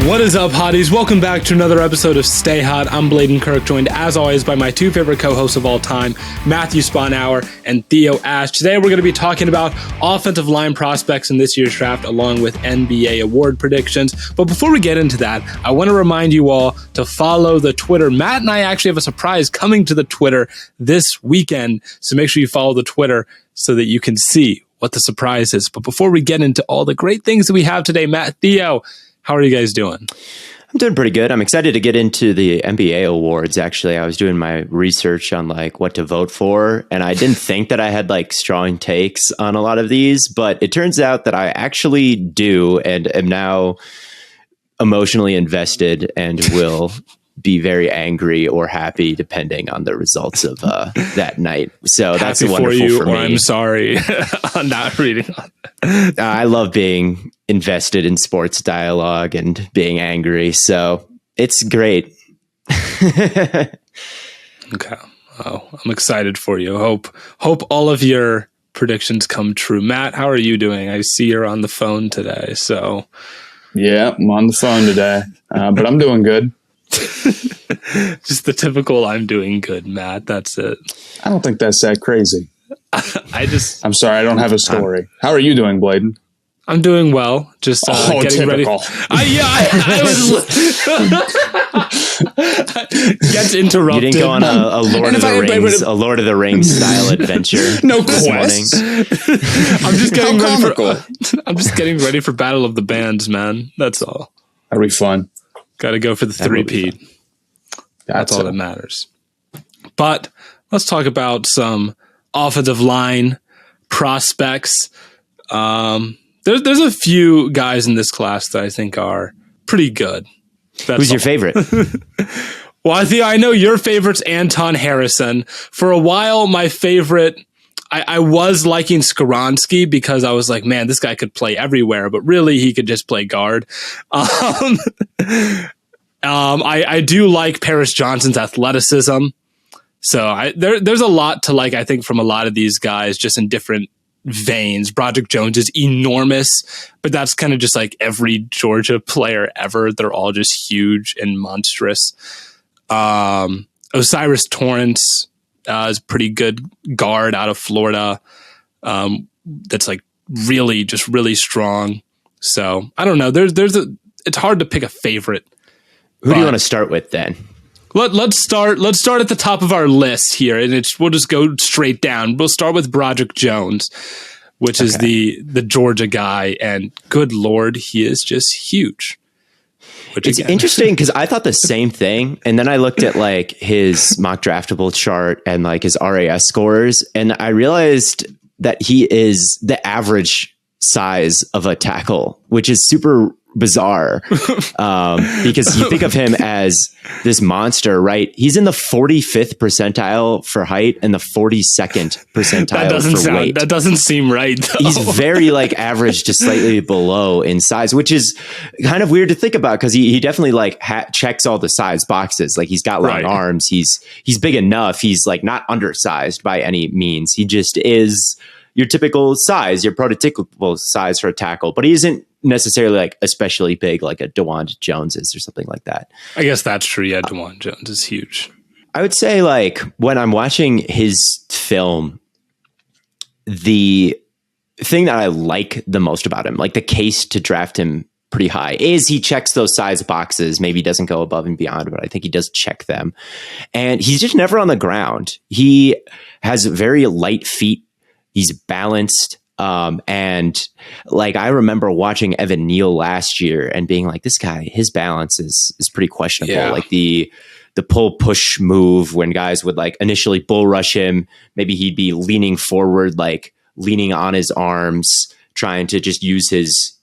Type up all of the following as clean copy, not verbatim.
What is up, hotties? Welcome back to another episode of Stay Hot. I'm BLAIDEN Kirk, joined as always by my two favorite co-hosts of all time, Matthew Sponhour and Theo Ash. Today we're going to be talking about offensive line prospects in this year's draft along with NBA award predictions. But before we get into that, I want to remind you all to follow the Twitter. Matt and I actually have a surprise coming to the Twitter this weekend, so make sure you follow the Twitter so that you can see what the surprise is. But before we get into all the great things that we have today, Matt, Theo, how are you guys doing? I'm doing pretty good. I'm excited to get into the NBA awards. Actually, I was doing my research on like what to vote for, and I didn't think that I had like strong takes on a lot of these, but it turns out that I actually do, and am now emotionally invested and will be very angry or happy depending on the results of that night. So that's happy wonderful for you, for me. or I'm sorry. I'm not reading. I love being invested in sports dialogue and being angry. So it's great. Okay. Oh, I'm excited for you. Hope all of your predictions come true. Matt, how are you doing? I see you're on the phone today. So yeah, I'm on the phone today, but I'm doing good. Just the typical I'm doing good, Matt. That's it. I don't think that's that crazy. I'm sorry, I don't have a story. How are you doing, BLAIDEN? I'm doing well. Just getting typical. ready. I was get interrupted. You didn't go on a Lord of the Rings style adventure. No quests. I'm just getting ready for Battle of the Bands, man. That's all. That'll be fun. Got to go for the three-peat. That's all that matters. But let's talk about some offensive line prospects. There's a few guys in this class that I think are pretty good. Who's your favorite? Well, I know your favorite's Anton Harrison. For a while, my favorite, I was liking Skoronski because I was like, man, this guy could play everywhere, but really he could just play guard. I do like Paris Johnson's athleticism. So there's a lot to like, I think, from a lot of these guys, just in different veins. Broderick Jones is enormous, but that's kind of just like every Georgia player ever. They're all just huge and monstrous. Osiris Torrence is a pretty good guard out of Florida. That's like really strong. So I don't know. It's hard to pick a favorite. Who do you want to start with then? Let's start at the top of our list here, and we'll just go straight down. We'll start with Broderick Jones, which is the Georgia guy, and good Lord, he is just huge. It's interesting because I thought the same thing, and then I looked at like his mock draftable chart and like his RAS scores, and I realized that he is the average size of a tackle, which is super bizarre because you think of him as this monster, right? He's in the 45th percentile for height and the 42nd percentile for weight. That doesn't seem right, though. He's very like average to slightly below in size, which is kind of weird to think about because he definitely like checks all the size boxes. Like he's got long arms. He's big enough. He's like not undersized by any means. He just is your typical size, your prototypical size for a tackle, but he isn't necessarily like especially big like a DeWan Jones is or something like that. I guess that's true. Yeah, DeWan Jones is huge. I would say like when I'm watching his film, the thing that I like the most about him, like the case to draft him pretty high, is he checks those size boxes. Maybe he doesn't go above and beyond, but I think he does check them. And he's just never on the ground. He has very light feet. He's balanced. And like, I remember watching Evan Neal last year and being like, this guy, his balance is pretty questionable. Yeah. Like the pull push move when guys would like initially bull rush him, maybe he'd be leaning forward, like leaning on his arms, trying to just use his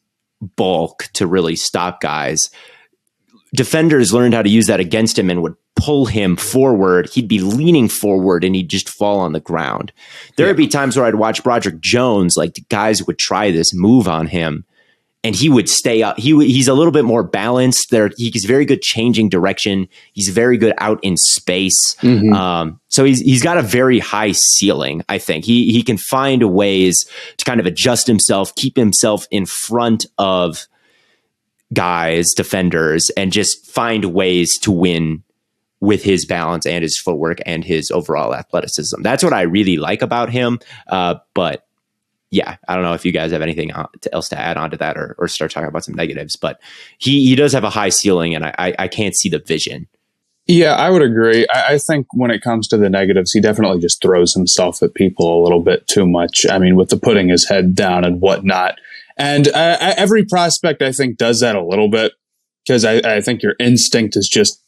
bulk to really stop guys. Defenders learned how to use that against him and would pull him forward. He'd be leaning forward and he'd just fall on the ground. There would be times where I'd watch Broderick Jones, like guys would try this move on him and he would stay up. He's a little bit more balanced there. He's very good changing direction. He's very good out in space. Mm-hmm. So he's got a very high ceiling. I think he can find ways to kind of adjust himself, keep himself in front of guys, defenders, and just find ways to win with his balance and his footwork and his overall athleticism. That's what I really like about him. But yeah, I don't know if you guys have anything else to add on to that or start talking about some negatives, but he does have a high ceiling, and I can't see the vision. Yeah, I would agree. I think when it comes to the negatives, he definitely just throws himself at people a little bit too much. I mean, with the putting his head down and whatnot. And every prospect, I think, does that a little bit, because I think your instinct is just,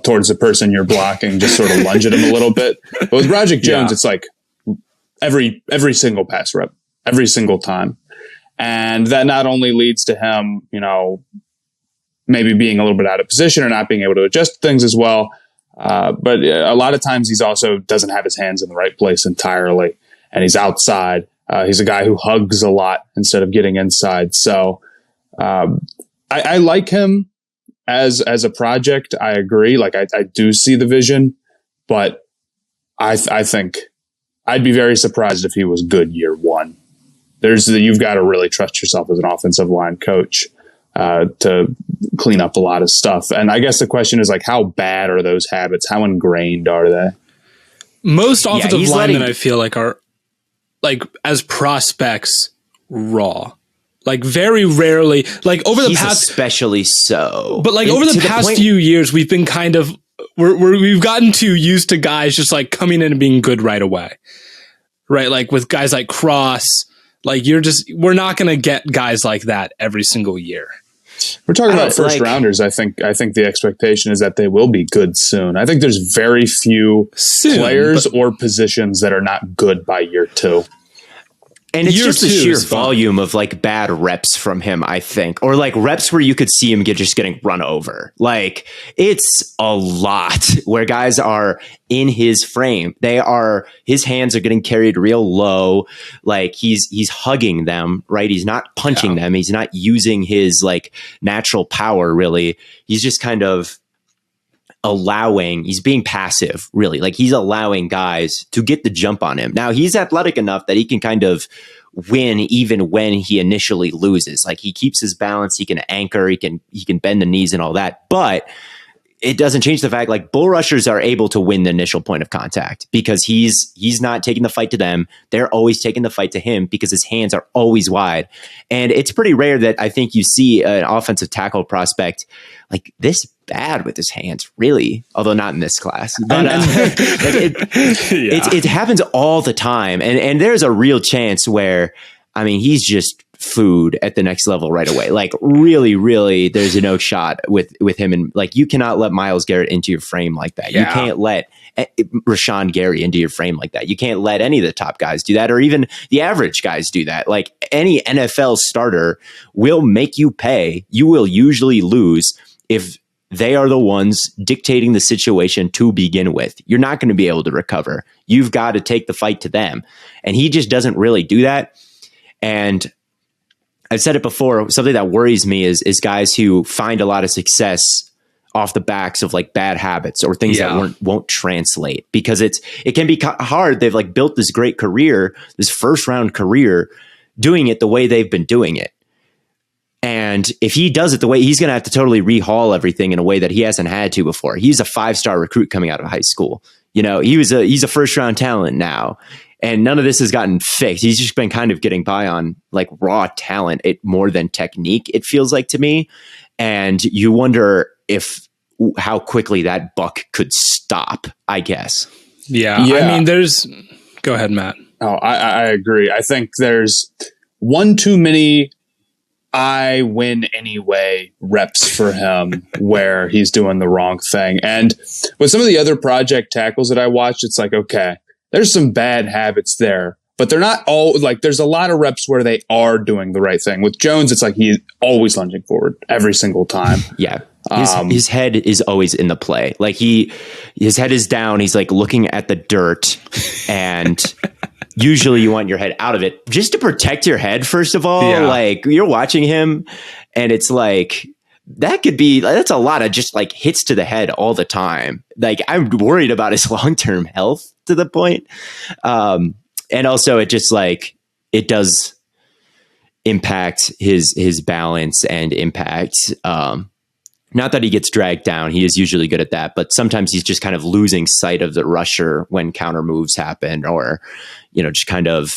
towards the person you're blocking, just sort of lunge at him a little bit. But with Broderick Jones, It's like every single pass rep, every single time. And that not only leads to him, maybe being a little bit out of position or not being able to adjust things as well. But a lot of times he's also doesn't have his hands in the right place entirely, and he's outside. He's a guy who hugs a lot instead of getting inside. So I like him as a project. I agree. Like I do see the vision, but I think I'd be very surprised if he was good year one. You've got to really trust yourself as an offensive line coach to clean up a lot of stuff. And I guess the question is, like, how bad are those habits? How ingrained are they? Most offensive linemen, I feel like, are like, as prospects, raw. Like, very rarely, like over the past, especially so. But like over the past few years, we've been kind of we've gotten too used to guys just like coming in and being good right away, right? Like with guys like Cross, like we're not going to get guys like that every single year. We're talking about first rounders. I think the expectation is that they will be good soon. I think there's very few players or positions that are not good by year two. And it's just the sheer volume of like bad reps from him, I think, or like reps where you could see him just getting run over. Like it's a lot where guys are in his frame. His hands are getting carried real low.'s he's hugging them, right? He's not punching them. He's not using his like natural power really. He's just kind of he's being passive, really. Like he's allowing guys to get the jump on him. Now he's athletic enough that he can kind of win even when he initially loses. Like he keeps his balance, he can anchor, he can bend the knees and all that. But it doesn't change the fact like bull rushers are able to win the initial point of contact because he's not taking the fight to them. They're always taking the fight to him because his hands are always wide. And it's pretty rare that I think you see an offensive tackle prospect like this bad with his hands, really, although not in this class. But it happens all the time. And there's a real chance where, I mean, he's just food at the next level right away. Like really, really, there's no shot with him. And like, you cannot let Myles Garrett into your frame like that. Yeah. You can't let Rashawn Gary into your frame like that. You can't let any of the top guys do that, or even the average guys do that. Like any NFL starter will make you pay. You will usually lose if they are the ones dictating the situation to begin with. You're not going to be able to recover. You've got to take the fight to them. And he just doesn't really do that. And I've said it before, something that worries me is guys who find a lot of success off the backs of like bad habits or things that won't translate, because it can be hard. They've like built this great career, this first round career, doing it the way they've been doing it. And if he does it the way, he's going to have to totally rehaul everything in a way that he hasn't had to before. He's a 5-star recruit coming out of high school. You know, he's a first round talent now, and none of this has gotten fixed. He's just been kind of getting by on like raw talent, more than technique, it feels like to me. And you wonder how quickly that buck could stop, I guess. Yeah. I mean, go ahead, Matt. Oh, I agree. I think there's one too many I win anyway reps for him where he's doing the wrong thing. And with some of the other project tackles that I watched, it's like, okay, there's some bad habits there, but they're not all like, there's a lot of reps where they are doing the right thing. With Jones, it's like he's always lunging forward every single time. Yeah. His head is always in the play. Like his head is down. He's like looking at the dirt, and usually you want your head out of it just to protect your head. First of all, like you're watching him and it's like, that's a lot of just like hits to the head all the time. Like I'm worried about his long-term health to the point. And also it just like, it impact his balance and impact. Not that he gets dragged down. He is usually good at that, but sometimes he's just kind of losing sight of the rusher when counter moves happen, or, just kind of,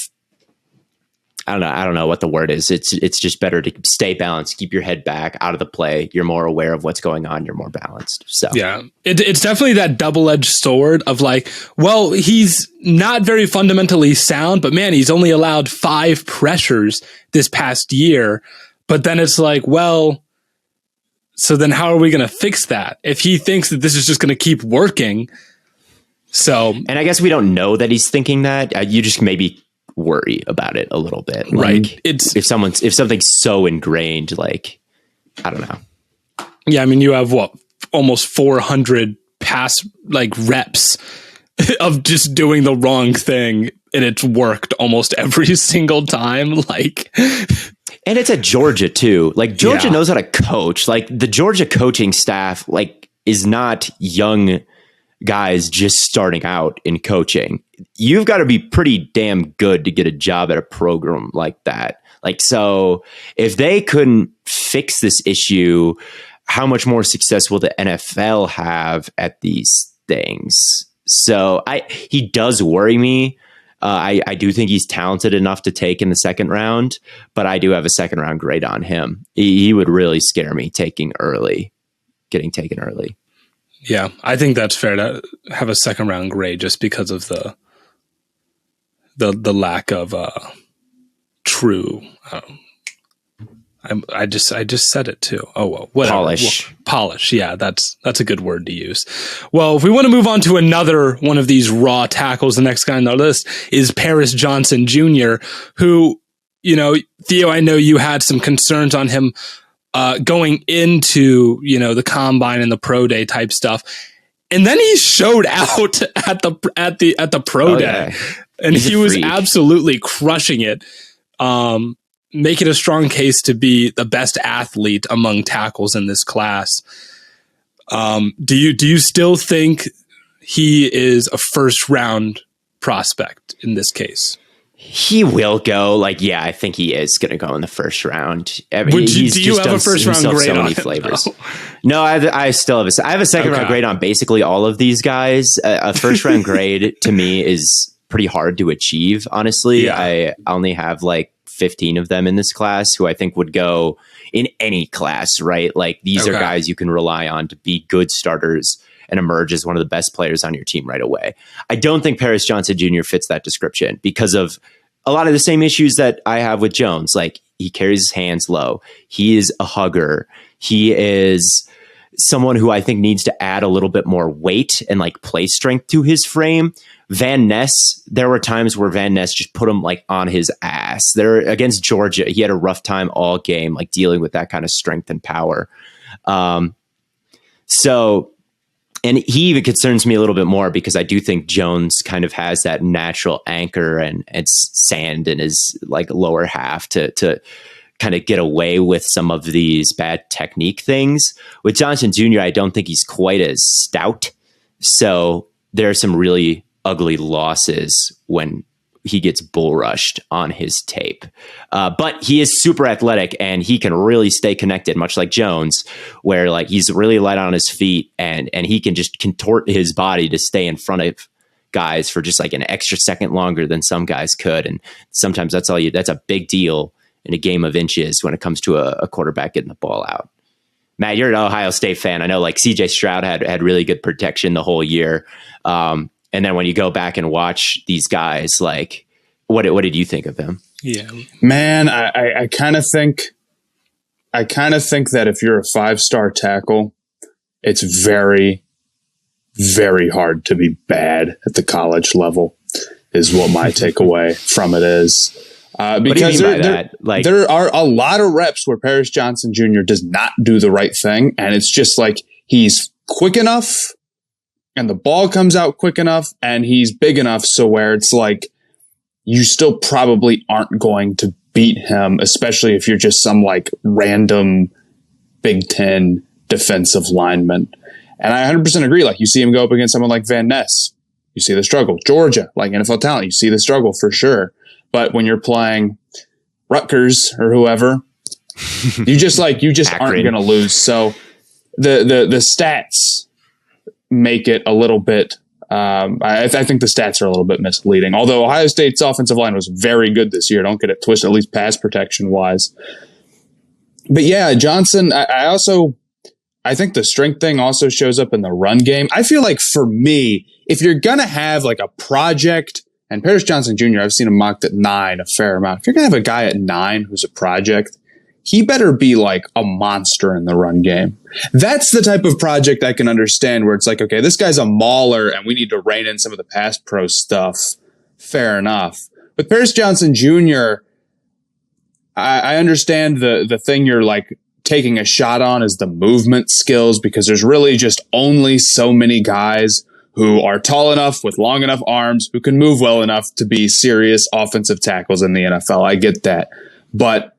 I don't know what the word is. It's just better to stay balanced, keep your head back out of the play. You're more aware of what's going on. You're more balanced. So yeah, it's definitely that double-edged sword of like, well, he's not very fundamentally sound, but man, he's only allowed 5 pressures this past year. But then it's like, well, so then how are we going to fix that if he thinks that this is just going to keep working? So, and I guess we don't know that he's thinking that. You just maybe worry about it a little bit, right? Like if something's so ingrained, like, I don't know. Yeah, I mean, you have almost 400 pass like reps of just doing the wrong thing, and it's worked almost every single time. Like, and it's at Georgia too. Like, Georgia knows how to coach. Like, the Georgia coaching staff, like, is not young guys just starting out in coaching. You've got to be pretty damn good to get a job at a program like that. Like, so if they couldn't fix this issue, how much more success will the NFL have at these things? So he does worry me. I do think he's talented enough to take in the second round, but I do have a second round grade on him. He would really scare me getting taken early. Yeah, I think that's fair to have a second round grade just because of the lack of true. I just said it too. Oh well, whatever. Polish. Yeah, that's a good word to use. Well, if we want to move on to another one of these raw tackles, the next guy on the list is Paris Johnson Jr., who, Theo, I know you had some concerns on him going into, the combine and the pro day type stuff. And then he showed out at the pro day, and he was absolutely crushing it. Make it a strong case to be the best athlete among tackles in this class. Do you still think he is a first round prospect in this case? He will go. Like, yeah, I think he is going to go in the first round. I mean, do you have a first round grade on flavors? No, I still have I have a second round grade on basically all of these guys. A first round grade to me is pretty hard to achieve. Honestly, yeah. I only have like 15 of them in this class who I think would go in any class, right? Like, these are guys you can rely on to be good starters and emerge as one of the best players on your team right away. I don't think Paris Johnson Jr. fits that description because of a lot of the same issues that I have with Jones. Like, he carries his hands low. He is a hugger. He is someone who I think needs to add a little bit more weight and like play strength to his frame. Van Ness, there were times where Van Ness just put him like on his ass. There against Georgia, he had a rough time all game, like dealing with that kind of strength and power. And he even concerns me a little bit more because I do think Jones kind of has that natural anchor and sand in his like lower half to kind of get away with some of these bad technique things. With Johnson Jr., I don't think he's quite as stout. So there are some really ugly losses when he gets bull rushed on his tape. But he is super athletic and he can really stay connected, much like Jones, where like he's really light on his feet and he can just contort his body to stay in front of guys for just like an extra second longer than some guys could. And sometimes that's a big deal in a game of inches when it comes to a quarterback getting the ball out. Matt, you're an Ohio State fan. I know like CJ Stroud had really good protection the whole year. And then when you go back and watch these guys, like what did you think of them? Yeah, man, I kind of think that if you're a 5-star tackle, it's very, very hard to be bad at the college level is what my takeaway from it is. Because there are a lot of reps where Paris Johnson Jr. does not do the right thing. And it's just like he's quick enough and the ball comes out quick enough and he's big enough so where it's like you still probably aren't going to beat him, especially if you're just some like random Big Ten defensive lineman. And I 100% agree. Like, you see him go up against someone like Van Ness, you see the struggle. Georgia, like NFL talent, you see the struggle for sure. But when you're playing Rutgers or whoever, you just aren't going to lose. So the stats make it a little bit. I think the stats are a little bit misleading. Although Ohio State's offensive line was very good this year, don't get it twisted. At least pass protection wise. But yeah, Johnson. I think the strength thing also shows up in the run game. I feel like for me, if you're going to have like a project, and Paris Johnson Jr., I've seen him mocked at 9 a fair amount. If you're going to have a guy at 9 who's a project, he better be like a monster in the run game. That's the type of project I can understand where it's like, okay, this guy's a mauler and we need to rein in some of the pass pro stuff. Fair enough. But Paris Johnson Jr., I understand the thing you're like taking a shot on is the movement skills, because there's really just only so many guys who are tall enough with long enough arms who can move well enough to be serious offensive tackles in the NFL. I get that. But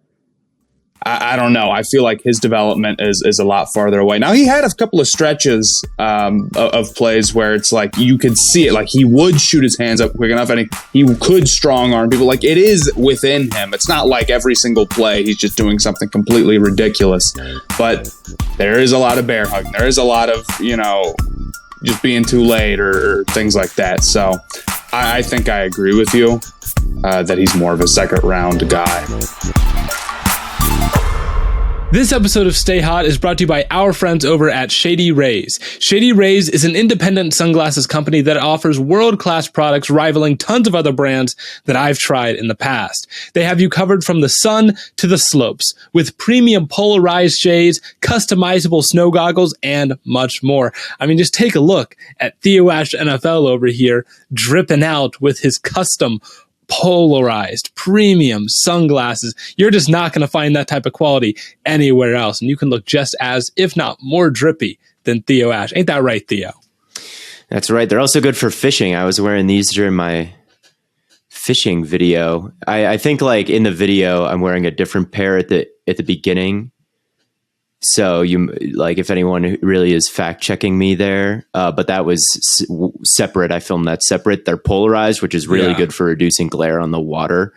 I don't know. I feel like his development is a lot farther away. Now, he had a couple of stretches of plays where it's like you could see it. Like he would shoot his hands up quick enough and he could strong arm people. Like it is within him. It's not like every single play he's just doing something completely ridiculous. But there is a lot of bear hugging. There is a lot of, just being too late or things like that. So I think I agree with you that he's more of a second round guy. This episode of Stay Hot is brought to you by our friends over at Shady Rays. Shady Rays is an independent sunglasses company that offers world-class products rivaling tons of other brands that I've tried in the past. They have you covered from the sun to the slopes with premium polarized shades, customizable snow goggles, and much more. I mean, just take a look at THEO NFL over here dripping out with his custom polarized premium sunglasses. You're just not going to find that type of quality anywhere else. And you can look just as, if not more drippy than THEO Ash. Ain't that right, Theo? That's right. They're also good for fishing. I was wearing these during my fishing video. I think like in the video, I'm wearing a different pair at the beginning. So you like, if anyone really is fact checking me there, but that was separate. I filmed that separate. They're polarized, which is really good for reducing glare on the water.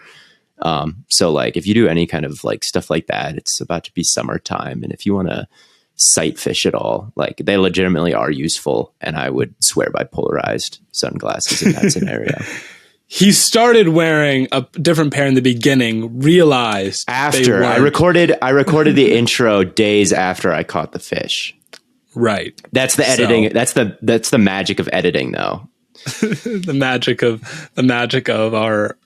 So like if you do any kind of like stuff like that, it's about to be summertime. And if you want to sight fish at all, like they legitimately are useful. And I would swear by polarized sunglasses in that scenario. He started wearing a different pair in the beginning, realized after I recorded the intro days after I caught the fish. Right. That's the editing. So, that's the magic of editing though. the magic of our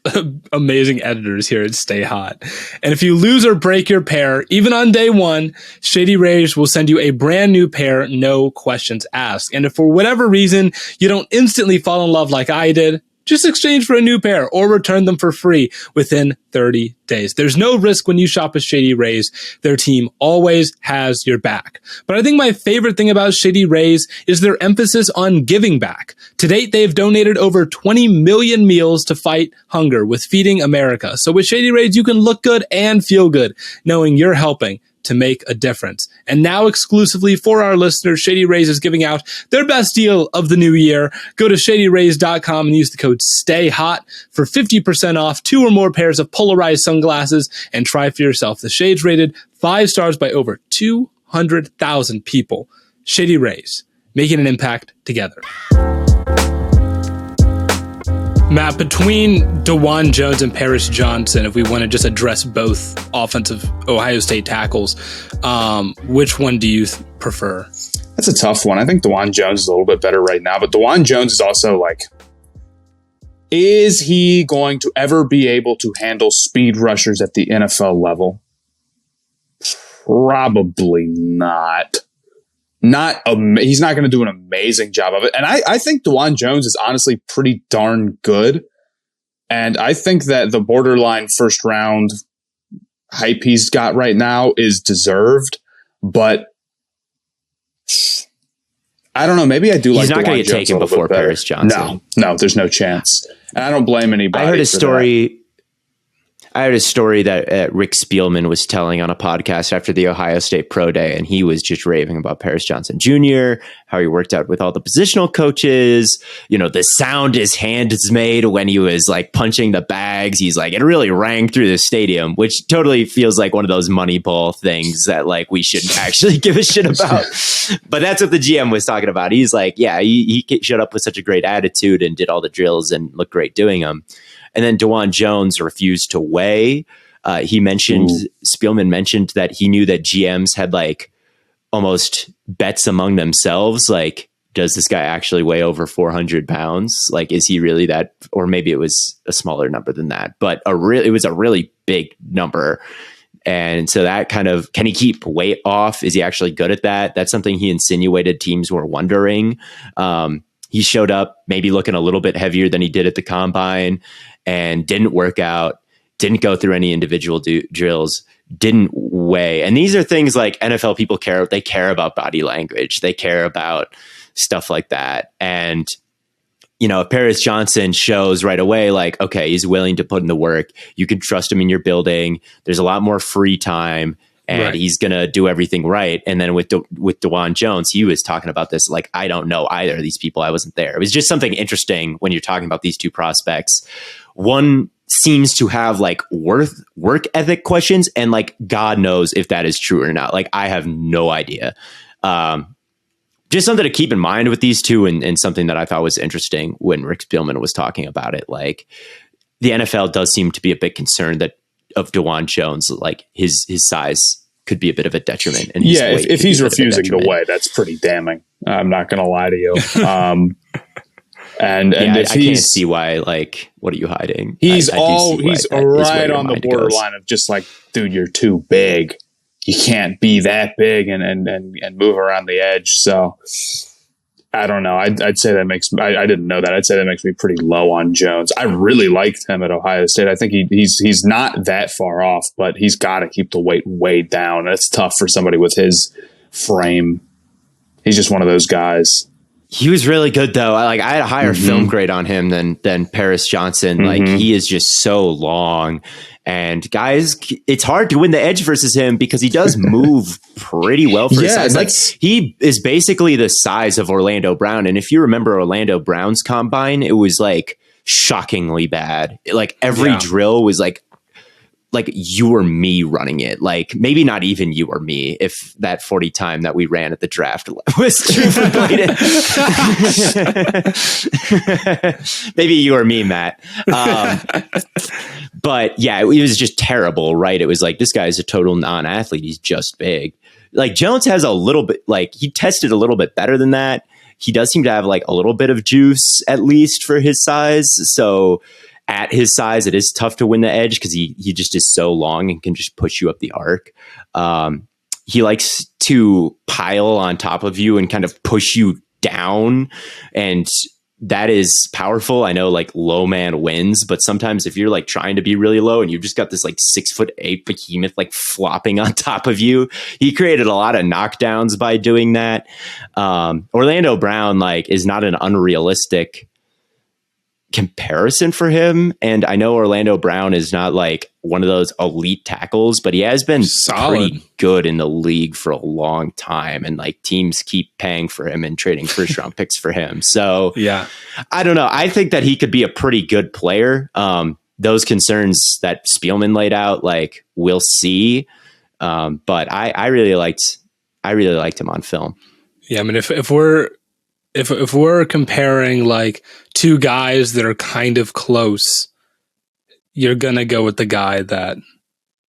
amazing editors here at Stay Hot. And if you lose or break your pair, even on day one, Shady Rays will send you a brand new pair, no questions asked. And if for whatever reason you don't instantly fall in love like I did, just exchange for a new pair or return them for free within 30 days. There's no risk when you shop at Shady Rays. Their team always has your back. But I think my favorite thing about Shady Rays is their emphasis on giving back. To date, they've donated over 20 million meals to fight hunger with Feeding America. So with Shady Rays, you can look good and feel good knowing you're helping to make a difference. And now exclusively for our listeners, Shady Rays is giving out their best deal of the new year. Go to shadyrays.com and use the code STAYHOT for 50% off 2 or more pairs of polarized sunglasses and try for yourself. The shades rated 5 stars by over 200,000 people. Shady Rays, making an impact together. Matt, between DeJuan Jones and Paris Johnson, if we want to just address both offensive Ohio State tackles, which one do you prefer? That's a tough one. I think DeJuan Jones is a little bit better right now, but DeJuan Jones is also like, is he going to ever be able to handle speed rushers at the NFL level? Probably not. He's not going to do an amazing job of it. And I think DeJuan Jones is honestly pretty darn good. And I think that the borderline first round hype he's got right now is deserved. But I don't know. Maybe I do like DeJuan Jones. He's not going to get taken before Paris Johnson. No, there's no chance. And I don't blame anybody. I heard a story I had a story that Rick Spielman was telling on a podcast after the Ohio State Pro Day, and he was just raving about Paris Johnson Jr., how he worked out with all the positional coaches, the sound his hands made when he was like punching the bags. He's like, it really rang through the stadium, which totally feels like one of those Moneyball things that like we shouldn't actually give a shit about. But that's what the GM was talking about. He's like, yeah, he showed up with such a great attitude and did all the drills and looked great doing them. And then DeJuan Jones refused to weigh. Spielman mentioned that he knew that GMs had like almost bets among themselves. Like, does this guy actually weigh over 400 pounds? Like, is he really that? Or maybe it was a smaller number than that, but it was a really big number. And so that kind of, can he keep weight off? Is he actually good at that? That's something he insinuated teams were wondering. He showed up maybe looking a little bit heavier than he did at the combine and didn't work out, didn't go through any individual drills, didn't weigh. And these are things like NFL people care. They care about body language. They care about stuff like that. And, if Paris Johnson shows right away, like, okay, he's willing to put in the work, you can trust him in your building. There's a lot more free time. And he's going to do everything right. And then with DeJuan Jones, he was talking about this, like, I don't know either of these people. I wasn't there. It was just something interesting when you're talking about these two prospects. One seems to have like work ethic questions, and like, God knows if that is true or not. Like, I have no idea. Just something to keep in mind with these two, and something that I thought was interesting when Rick Spielman was talking about it. Like, the NFL does seem to be a bit concerned that of DeJuan Jones, like his size could be a bit of a detriment. And if he's refusing to weigh, that's pretty damning. I'm not going to lie to you. And I can't see why. Like, what are you hiding? He's right on the borderline of just like, dude, you're too big. You can't be that big and move around the edge. So I don't know. I'd say that makes I didn't know that. I'd say that makes me pretty low on Jones. I really liked him at Ohio State. I think he's not that far off, but he's got to keep the weight way down. That's tough for somebody with his frame. He's just one of those guys. He was really good though. I had a higher film grade on him than Paris Johnson. Like, he is just so long. And guys, it's hard to win the edge versus him because he does move pretty well for his size. Like, he is basically the size of Orlando Brown. And if you remember Orlando Brown's combine, it was like shockingly bad. Like, every drill was like you or me running it. Like, maybe not even you or me, if that 40 time that we ran at the draft was true for BLAIDEN. Maybe you or me, Matt. But yeah, it was just terrible, right? It was like, this guy is a total non-athlete. He's just big. Like, Jones has a little bit, like, he tested a little bit better than that. He does seem to have like a little bit of juice, at least for his size. So at his size, it is tough to win the edge because he just is so long and can just push you up the arc. He likes to pile on top of you and kind of push you down, and that is powerful. I know like low man wins, but sometimes if you're like trying to be really low and you've just got this like 6'8" behemoth like flopping on top of you, he created a lot of knockdowns by doing that. Orlando Brown like is not an unrealistic comparison for him, and I know Orlando Brown is not like one of those elite tackles, but he has been pretty good in the league for a long time, and like teams keep paying for him and trading first round picks for him. So yeah, I don't know. I think that he could be a pretty good player. Those concerns that Spielman laid out, like, we'll see. But I really liked him on film. Yeah, I mean, if we're comparing like two guys that are kind of close, you're gonna go with the guy that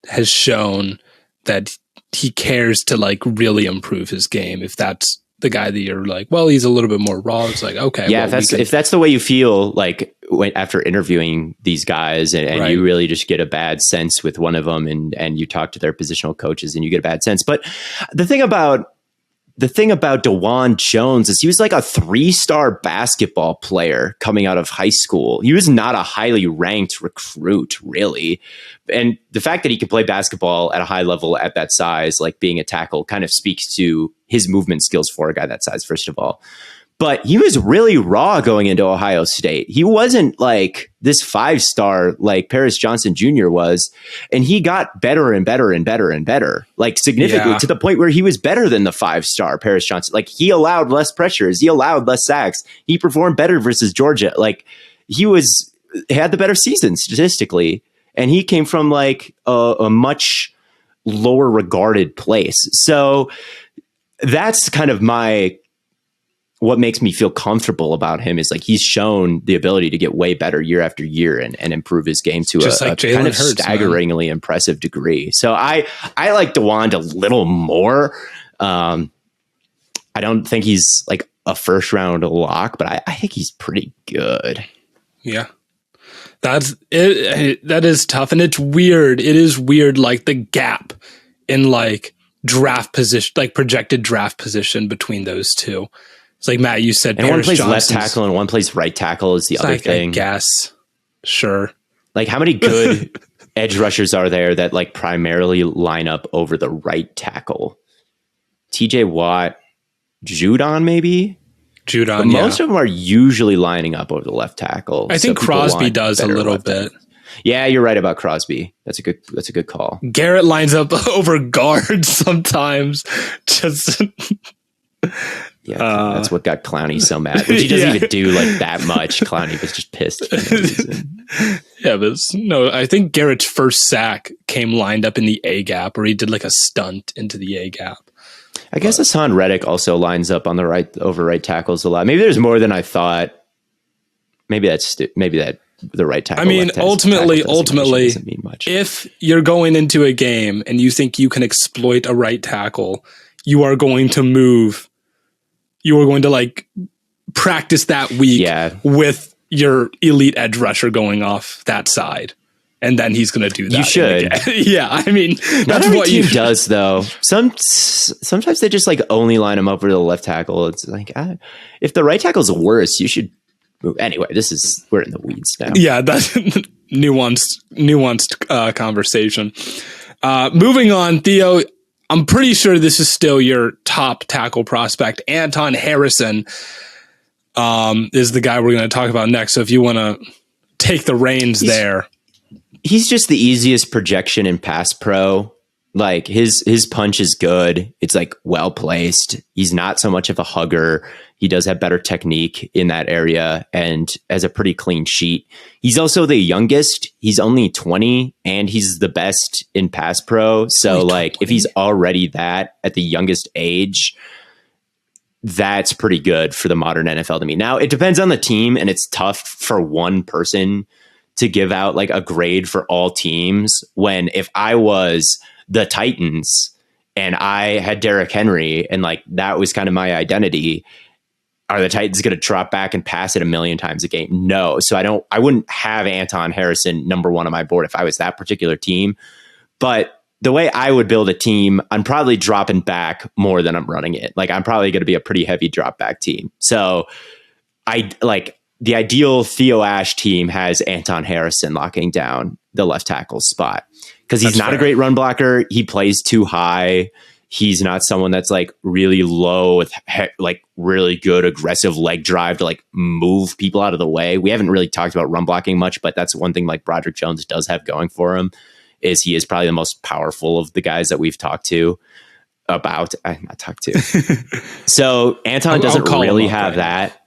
has shown that he cares to like really improve his game. If that's the guy that you're like, well, he's a little bit more raw, it's like, okay, yeah. Well, if that's the way you feel, like after interviewing these guys, and right, you really just get a bad sense with one of them, and you talk to their positional coaches, and you get a bad sense. But the thing about DeJuan Jones is he was like a 3-star basketball player coming out of high school. He was not a highly ranked recruit, really. And the fact that he could play basketball at a high level at that size, like being a tackle, kind of speaks to his movement skills for a guy that size, first of all. but he was really raw going into Ohio State. He wasn't like this 5-star like Paris Johnson Jr. was, and he got better and better and better and better, like significantly to the point where he was better than the 5-star Paris Johnson. Like he allowed less pressures, he allowed less sacks, he performed better versus Georgia. Like he had the better season statistically, and he came from like a much lower regarded place. So that's kind of what makes me feel comfortable about him is like he's shown the ability to get way better year after year and improve his game to a kind of staggeringly impressive degree. So I like DeWand a little more. I don't think he's like a first round lock, but I think he's pretty good. Yeah. That's it. That is tough. And it's weird. It is weird. Like the gap in like draft position, like projected draft position between those two. It's like Matt, you said, and one plays left tackle and one plays right tackle is the other thing. I guess. Sure. Like how many good edge rushers are there that like primarily line up over the right tackle? TJ Watt, Judon maybe? Judon, but most of them are usually lining up over the left tackle. I think Crosby does a little bit. Yeah, you're right about Crosby. That's a good call. Garrett lines up over guards sometimes. Just yeah, that's what got Clowney so mad. Which he doesn't even do like that much. Clowney was just pissed for no reason. Yeah, but no, I think Garrett's first sack came lined up in the A gap, or he did like a stunt into the A gap. I guess Hassan Reddick also lines up on the right tackles a lot. Maybe there's more than I thought. Maybe that the right tackle. I mean, ultimately, mean much. If you're going into a game and you think you can exploit a right tackle, you are going to move. You are going to like practice that week with your elite edge rusher going off that side. And then he's going to do that. You should. Yeah. I mean, that's what team does though. Sometimes they just like only line him up for the left tackle. It's like, if the right tackle's worse, you should move. Anyway, we're in the weeds now. Yeah. That's nuanced conversation. Moving on, Theo, I'm pretty sure this is still your top tackle prospect. Anton Harrison is the guy we're going to talk about next. So if you want to take the reins there. He's just the easiest projection in pass pro. Like his punch is good. It's like well placed. He's not so much of a hugger. He does have better technique in that area and has a pretty clean sheet. He's also the youngest. He's only 20 and he's the best in pass pro. So like if he's already that at the youngest age, that's pretty good for the modern NFL to me. Now it depends on the team and it's tough for one person to give out like a grade for all teams when if I was the Titans and I had Derrick Henry and like that was kind of my identity, are the Titans going to drop back and pass it a million times a game? No. So I wouldn't have Anton Harrison number one on my board if I was that particular team. But the way I would build a team, I'm probably dropping back more than I'm running it. Like I'm probably going to be a pretty heavy drop back team. So the ideal Theo Ash team has Anton Harrison locking down the left tackle spot because he's not a great run blocker. He plays too high. He's not someone that's like really low with like really good aggressive leg drive to like move people out of the way. We haven't really talked about run blocking much, but that's one thing like Broderick Jones does have going for him is he is probably the most powerful of the guys that we've talked to about. So Anton doesn't really have that.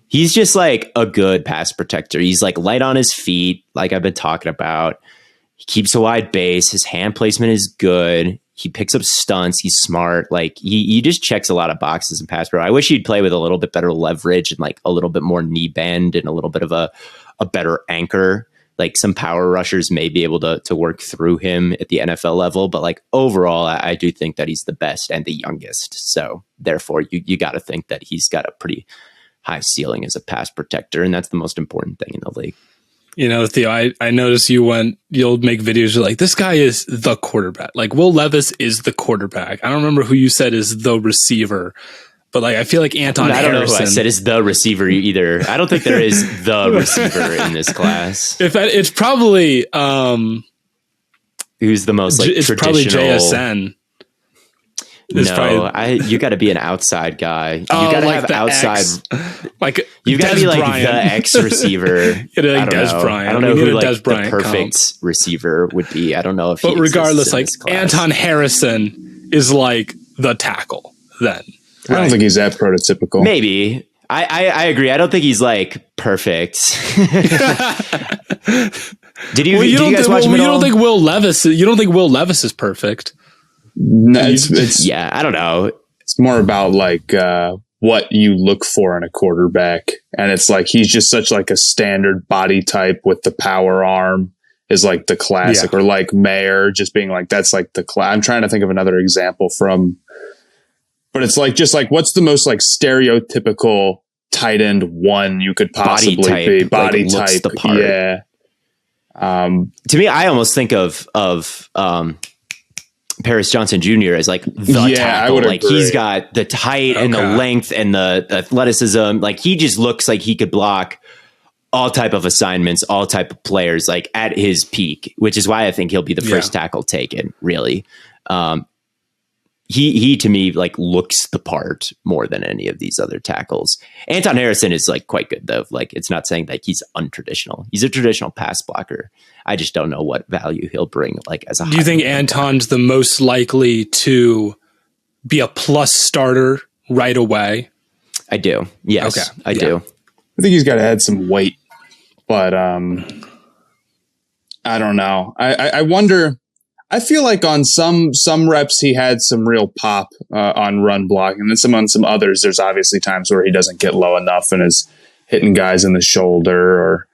He's just like a good pass protector. He's like light on his feet, like I've been talking about. He keeps a wide base. His hand placement is good. He picks up stunts. He's smart. Like he just checks a lot of boxes in pass pro. I wish he'd play with a little bit better leverage and like a little bit more knee bend and a little bit of a better anchor. Like some power rushers may be able to work through him at the NFL level. But like overall, I do think that he's the best and the youngest. So therefore, you got to think that he's got a pretty high ceiling as a pass protector, and that's the most important thing in the league. You know, Theo, I noticed you'll make videos, you're like, this guy is the quarterback. Like Will Levis is the quarterback. I don't remember who you said is the receiver, but like I feel like Anton Harrison. I don't know who I said is the receiver either. I don't think there is the receiver in this class. It's probably who's the most like it's traditional. probably JSN. You got to be an outside guy. You got to have outside. You got to be like the X receiver. I don't know. I don't know who like the perfect receiver would be. I don't know if. But regardless, like Anton Harrison is like the tackle. Then I don't think he's that prototypical. Maybe. I agree. I don't think he's like perfect. Did you guys watch him at all? You don't think Will Levis is perfect? No, it's I don't know. It's more about like what you look for in a quarterback, and it's like he's just such like a standard body type with the power arm is like the classic, or like Mayer just being like that's like the I'm trying to think of another example from. But it's like just like what's the most like stereotypical tight end one you could possibly be? Body type, the part. Yeah. To me, I almost think of Paris Johnson Jr. as like the tackle. Like agree. He's got the height and the length and the athleticism. Like he just looks like he could block all type of assignments, all type of players, like at his peak, which is why I think he'll be the first tackle taken. Really. He to me like looks the part more than any of these other tackles. Anton Harrison is like quite good though. Like it's not saying that he's untraditional. He's a traditional pass blocker. I just don't know what value he'll bring. Like as a. Do you think Anton's the most likely to be a plus starter right away? I do. Yes, okay. I do. I think he's got to add some weight, but I don't know. I wonder. I feel like on some reps he had some real pop on run blocking, and then on some others there's obviously times where he doesn't get low enough and is hitting guys in the shoulder, or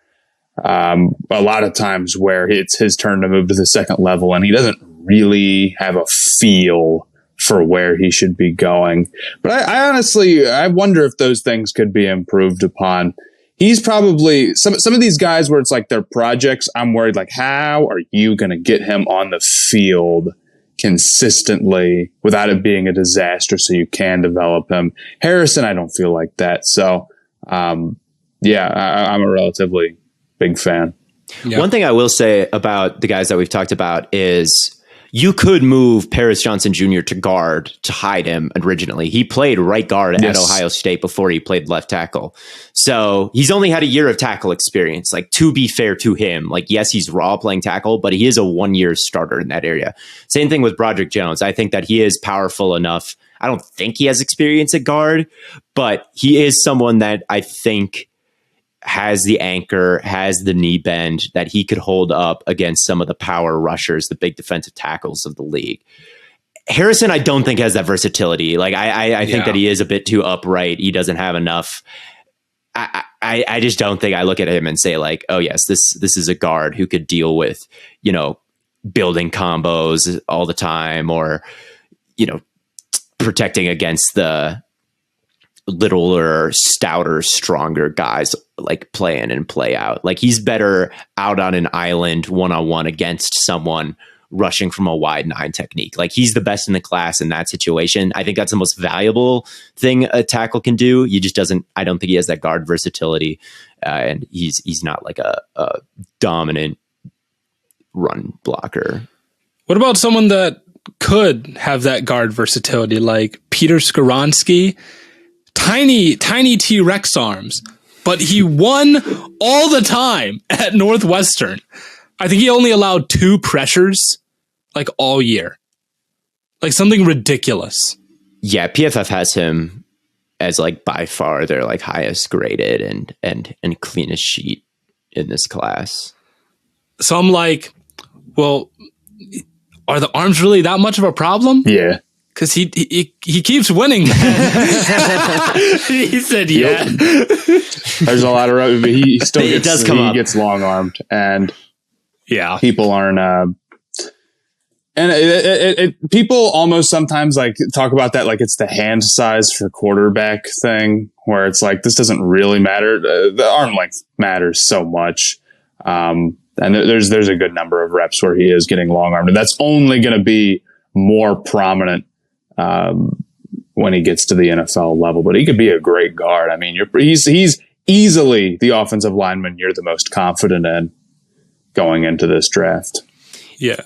a lot of times where it's his turn to move to the second level and he doesn't really have a feel for where he should be going. But I honestly wonder if those things could be improved upon. He's probably some of these guys where it's like their projects. I'm worried, like, how are you going to get him on the field consistently without it being a disaster so you can develop him? Harrison, I don't feel like that. So, I'm a relatively big fan. Yeah. One thing I will say about the guys that we've talked about is you could move Paris Johnson Jr. to guard to hide him originally. He played right guard at Ohio State before he played left tackle. So he's only had a year of tackle experience. Like, to be fair to him, like, yes, he's raw playing tackle, but he is a 1-year starter in that area. Same thing with Broderick Jones. I think that he is powerful enough. I don't think he has experience at guard, but he is someone that I think has the anchor, has the knee bend that he could hold up against some of the power rushers, the big defensive tackles of the league. Harrison, I don't think has that versatility. Like I think that he is a bit too upright. He doesn't have enough. I just don't think I look at him and say like, oh yes, this is a guard who could deal with, building combos all the time, or, protecting against the littler, stouter, stronger guys, like play in and play out. Like, he's better out on an island one-on-one against someone rushing from a wide 9 technique. Like, he's the best in the class in that situation. I think that's the most valuable thing a tackle can do. I don't think he has that guard versatility. And he's not like a dominant run blocker. What about someone that could have that guard versatility, like Peter Skoronski? Tiny T-Rex arms, but he won all the time at Northwestern. I think he only allowed 2 pressures like all year. Like, something ridiculous. Yeah, PFF has him as like by far their like highest graded and cleanest sheet in this class. So I'm like, well, are the arms really that much of a problem? Yeah. Because he keeps winning. He said, "Yeah." There's a lot of but he still gets long armed, and people aren't. People almost sometimes like talk about that like it's the hand size for quarterback thing, where it's like this doesn't really matter. The arm length matters so much, and there's a good number of reps where he is getting long armed, and that's only going to be more prominent when he gets to the NFL level. But he could be a great guard. I mean, he's easily the offensive lineman you're the most confident in going into this draft.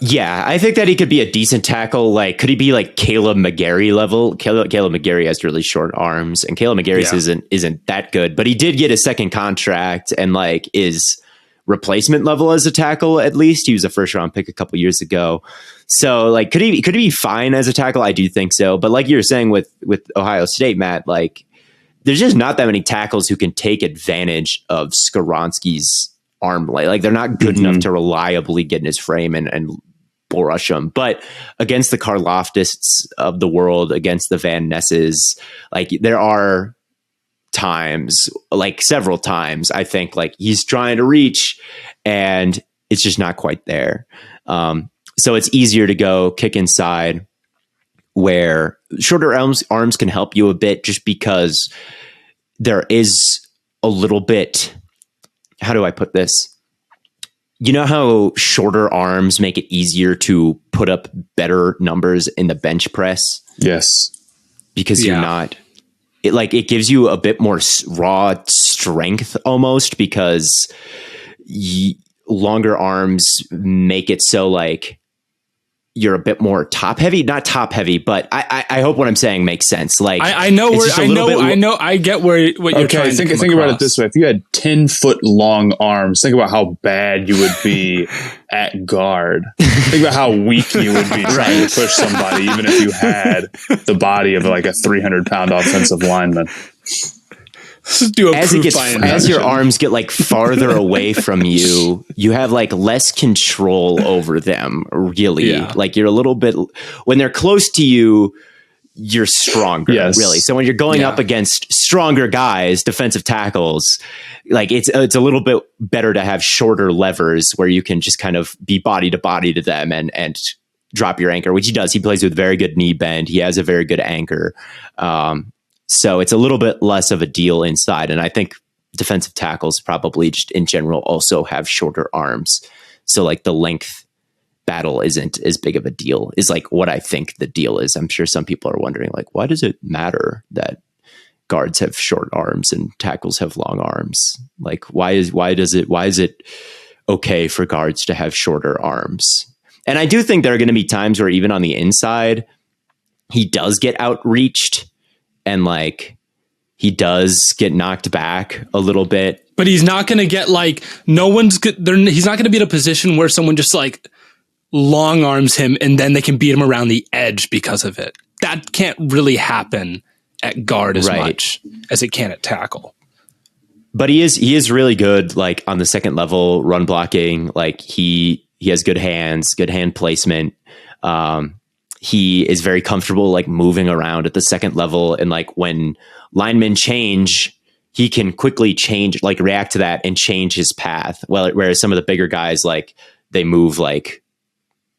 Yeah, I think that he could be a decent tackle. Like, could he be like Caleb McGarry level? Caleb McGarry has really short arms, and Caleb McGarry's isn't that good. But he did get a second contract and like is replacement level as a tackle. At least he was a first round pick a couple years ago. So like, could he be fine as a tackle? I do think so. But like you were saying with Ohio State, Matt, like there's just not that many tackles who can take advantage of Skoronski's arm length. Like they're not good enough to reliably get in his frame and bull rush him. But against the Karloftis of the world, against the Van Nesses, like there are times, like several times, I think like he's trying to reach and it's just not quite there. So it's easier to go kick inside, where shorter arms can help you a bit, just because there is a little bit, how do I put this? You know how shorter arms make it easier to put up better numbers in the bench press? Yes. Because you're not, it gives you a bit more raw strength almost, because longer arms make it so like you're a bit more top heavy, not top heavy, but I hope what I'm saying makes sense. Like I know I get what you're trying to think about it this way. If you had 10-foot long arms, think about how bad you would be at guard. Think about how weak you would be trying to push somebody, even if you had the body of like a 300-pound offensive lineman. Let's do as your arms get like farther away from you, you have like less control over them, really. Yeah. Like you're a little bit, when they're close to you, you're stronger, really. So when you're going up against stronger guys, defensive tackles, like it's a little bit better to have shorter levers where you can just kind of be body to body to them and drop your anchor, which he does. He plays with very good knee bend. He has a very good anchor. So it's a little bit less of a deal inside. And I think defensive tackles probably just in general also have shorter arms. So like the length battle isn't as big of a deal, is like what I think the deal is. I'm sure some people are wondering, like, why does it matter that guards have short arms and tackles have long arms? Like, why is it okay for guards to have shorter arms? And I do think there are going to be times where even on the inside, he does get outreached. And like he does get knocked back a little bit, but he's not going to get like he's not going to be in a position where someone just like long arms him and then they can beat him around the edge because of it. That can't really happen at guard as much as it can at tackle. But he is really good like on the second level run blocking. Like he has good hands, good hand placement. He is very comfortable like moving around at the second level, and like when linemen change, he can quickly change, like react to that and change his path. Well, whereas some of the bigger guys, like they move like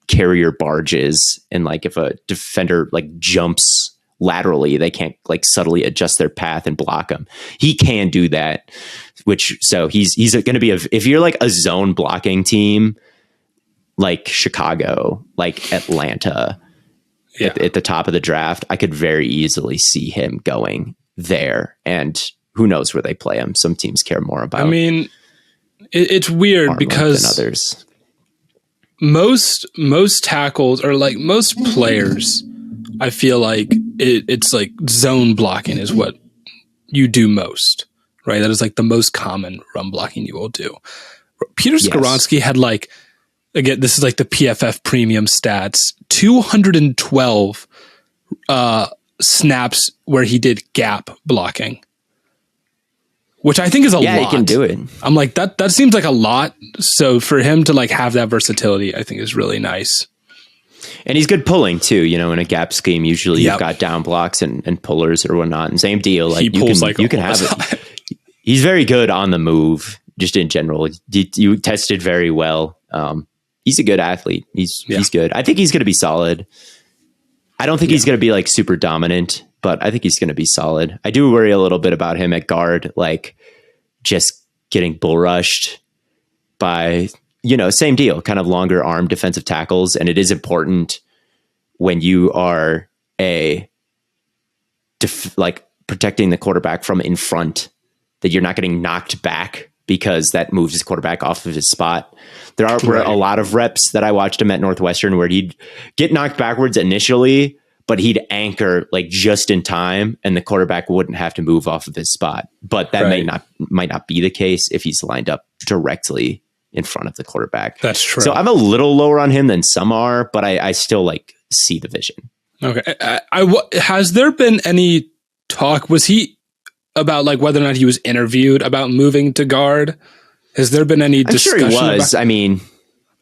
carrier barges, and like if a defender like jumps laterally, they can't like subtly adjust their path and block him. He can do that, so he's going to be if you're like a zone blocking team, like Chicago, like Atlanta. At the top of the draft, I could very easily see him going there. And who knows where they play him? Some teams care more about. I mean, it's weird because than others. Most tackles, or like most players, I feel like it's like zone blocking is what you do most, right? That is like the most common run blocking you will do. Peter Skoronski had like, again, this is like the PFF premium stats, 212 snaps where he did gap blocking, which I think is a lot. Yeah, he can do it. I'm like, that seems like a lot. So for him to like have that versatility, I think is really nice. And he's good pulling too, you know, in a gap scheme. Usually you've got down blocks and pullers or whatnot, and same deal. Like you can have it. He's very good on the move, just in general. You tested very well. He's a good athlete. He's good. I think he's going to be solid. I don't think he's going to be like super dominant, but I think he's going to be solid. I do worry a little bit about him at guard, like just getting bull rushed by, you know, same deal, kind of longer arm defensive tackles. And it is important when you are like protecting the quarterback from in front, that you're not getting knocked back because that moves his quarterback off of his spot. There were a lot of reps that I watched him at Northwestern where he'd get knocked backwards initially, but he'd anchor like just in time and the quarterback wouldn't have to move off of his spot. But that might not be the case if he's lined up directly in front of the quarterback. That's true. So I'm a little lower on him than some are, but I still like see the vision. Okay. Has there been any talk, was he about like whether or not he was interviewed about moving to guard? Has there been any discussion? I'm sure he was. I mean,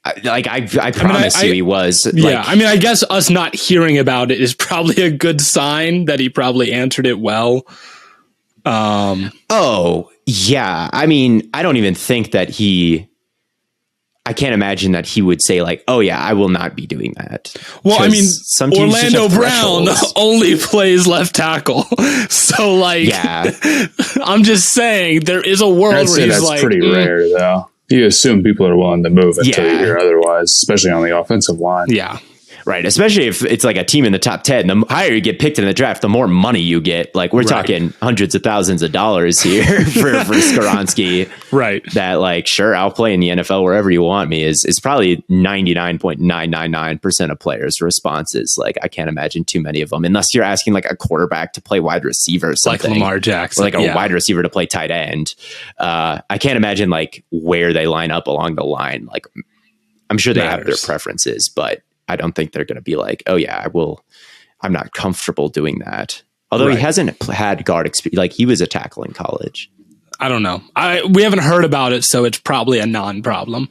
I promise you he was. Yeah. I mean, I guess us not hearing about it is probably a good sign that he probably answered it well. Oh, yeah. I mean, I don't even think that I can't imagine that he would say like, oh yeah, I will not be doing that. Well, I mean, Orlando Brown only plays left tackle. So like, yeah. I'm just saying there is a world where he's like, pretty rare though. You assume people are willing to move until you hear otherwise, especially on the offensive line. Yeah. Right. Especially if it's like a team in the top 10, the higher you get picked in the draft, the more money you get. Like we're talking hundreds of thousands of dollars here for Skoronski. Right. That like, sure, I'll play in the NFL wherever you want me is probably 99.999% of players' responses. Like I can't imagine too many of them unless you're asking like a quarterback to play wide receiver or something. Like Lamar Jackson. Or like a wide receiver to play tight end. I can't imagine like where they line up along the line. Like I'm sure they have their preferences, but I don't think they're going to be like, oh yeah, I'm not comfortable doing that. Although he hasn't had guard experience. Like he was a tackle in college. I don't know. We haven't heard about it, so it's probably a non-problem.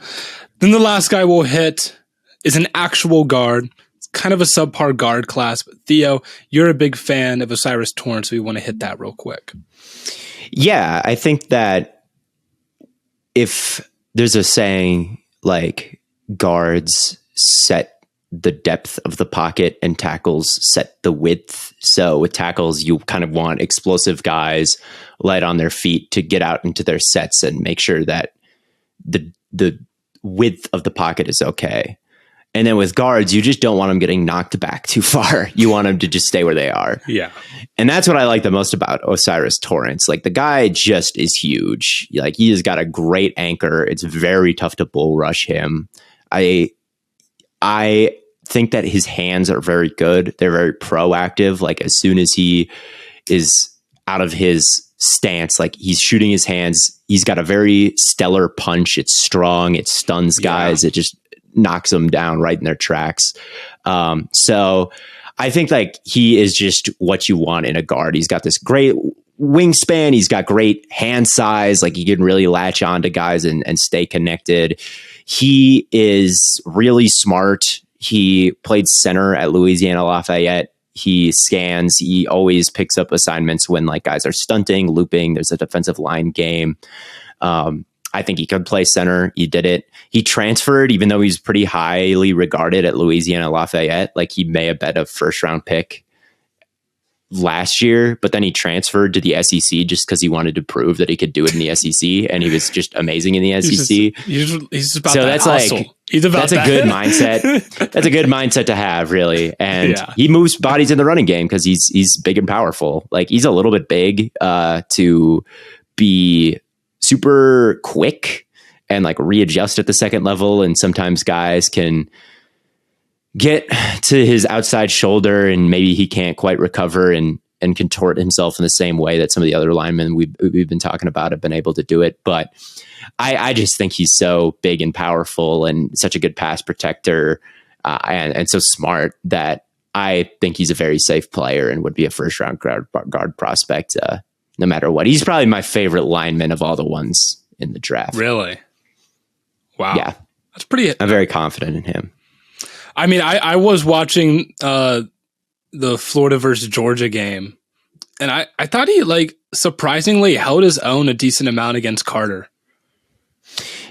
Then the last guy we'll hit is an actual guard. It's kind of a subpar guard class, but Theo, you're a big fan of O'Cyrus Torrence, so we want to hit that real quick. Yeah, I think that if there's a saying like guards set the depth of the pocket and tackles set the width. So with tackles, you kind of want explosive guys light on their feet to get out into their sets and make sure that the width of the pocket is okay. And then with guards, you just don't want them getting knocked back too far. You want them to just stay where they are. Yeah. And that's what I like the most about O'Cyrus Torrence. Like the guy just is huge. Like he has got a great anchor. It's very tough to bull rush him. I think that his hands are very good. They're very proactive. Like as soon as he is out of his stance, like he's shooting his hands, he's got a very stellar punch. It's strong. It stuns guys. It just knocks them down right in their tracks. So I think like he is just what you want in a guard. He's got this great wingspan. He's got great hand size. Like he can really latch on to guys and stay connected. He is really smart. He played center at Louisiana Lafayette. He scans. He always picks up assignments when like guys are stunting, looping. There's a defensive line game. I think he could play center. He did it. He transferred, even though he's pretty highly regarded at Louisiana Lafayette. Like he may have been a first round pick last year, but then he transferred to the SEC just because he wanted to prove that he could do it in the SEC, and he was just amazing in the SEC. He's about so that that's hustle. Like he's about that's a good mindset. That's a good mindset to have, really. And he moves bodies in the running game because he's big and powerful. Like he's a little bit big to be super quick and like readjust at the second level, and sometimes guys can get to his outside shoulder and maybe he can't quite recover and contort himself in the same way that some of the other linemen we've been talking about have been able to do it. But I just think he's so big and powerful and such a good pass protector and so smart that I think he's a very safe player and would be a first round guard prospect no matter what. He's probably my favorite lineman of all the ones in the draft. Really? Wow. Yeah. That's pretty. I'm very confident in him. I mean, I was watching the Florida versus Georgia game, and I thought he like surprisingly held his own a decent amount against Carter.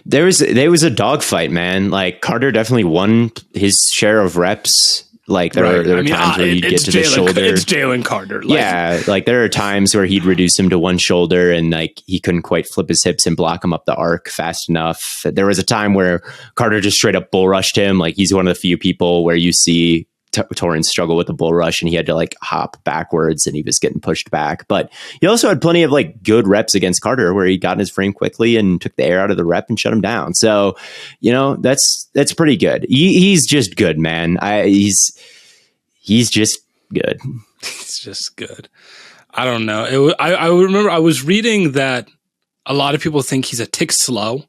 There was a dogfight, man. Like Carter definitely won his share of reps. Like there were times where he'd get to the shoulder. It's Jalen Carter. Like there are times where he'd reduce him to one shoulder and like he couldn't quite flip his hips and block him up the arc fast enough. There was a time where Carter just straight up bull rushed him. Like he's one of the few people where you see Torrence struggled with the bull rush and he had to like hop backwards and he was getting pushed back. But he also had plenty of like good reps against Carter where he got in his frame quickly and took the air out of the rep and shut him down. So, that's pretty good. He's just good, man. He's just good. It's just good. I don't know. I remember I was reading that a lot of people think he's a tick slow.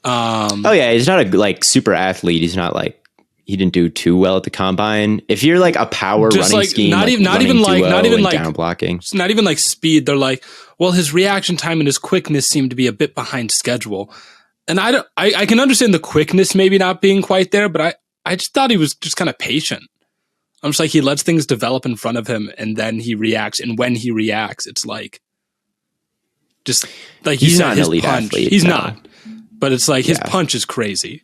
He's not a like super athlete. He's not like, he didn't do too well at the combine. If you're like a power just running like, scheme, not even like down blocking, it's not even like speed. They're like, well, his reaction time and his quickness seem to be a bit behind schedule. And I can understand the quickness maybe not being quite there, but I just thought he was just kind of patient. I'm just like, he lets things develop in front of him and then he reacts. And when he reacts, it's like, just like he's not an elite athlete. He's not, but it's like his punch is crazy.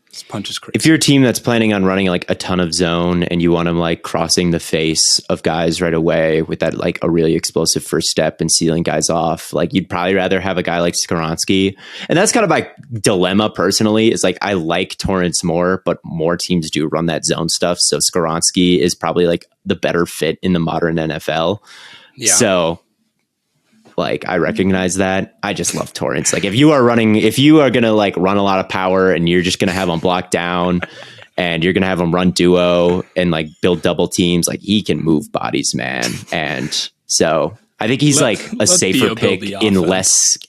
His punch is crazy. If you're a team that's planning on running like a ton of zone and you want him like crossing the face of guys right away with that like a really explosive first step and sealing guys off, like you'd probably rather have a guy like Skoronski. And that's kind of my dilemma personally, is like I like Torrence more, but more teams do run that zone stuff. So Skoronski is probably like the better fit in the modern NFL. Yeah. So like I recognize that. I just love Torrence. Like if you are going to like run a lot of power and you're just going to have him block down and you're going to have him run duo and like build double teams, like he can move bodies, man. And so I think he's like a safer pick in less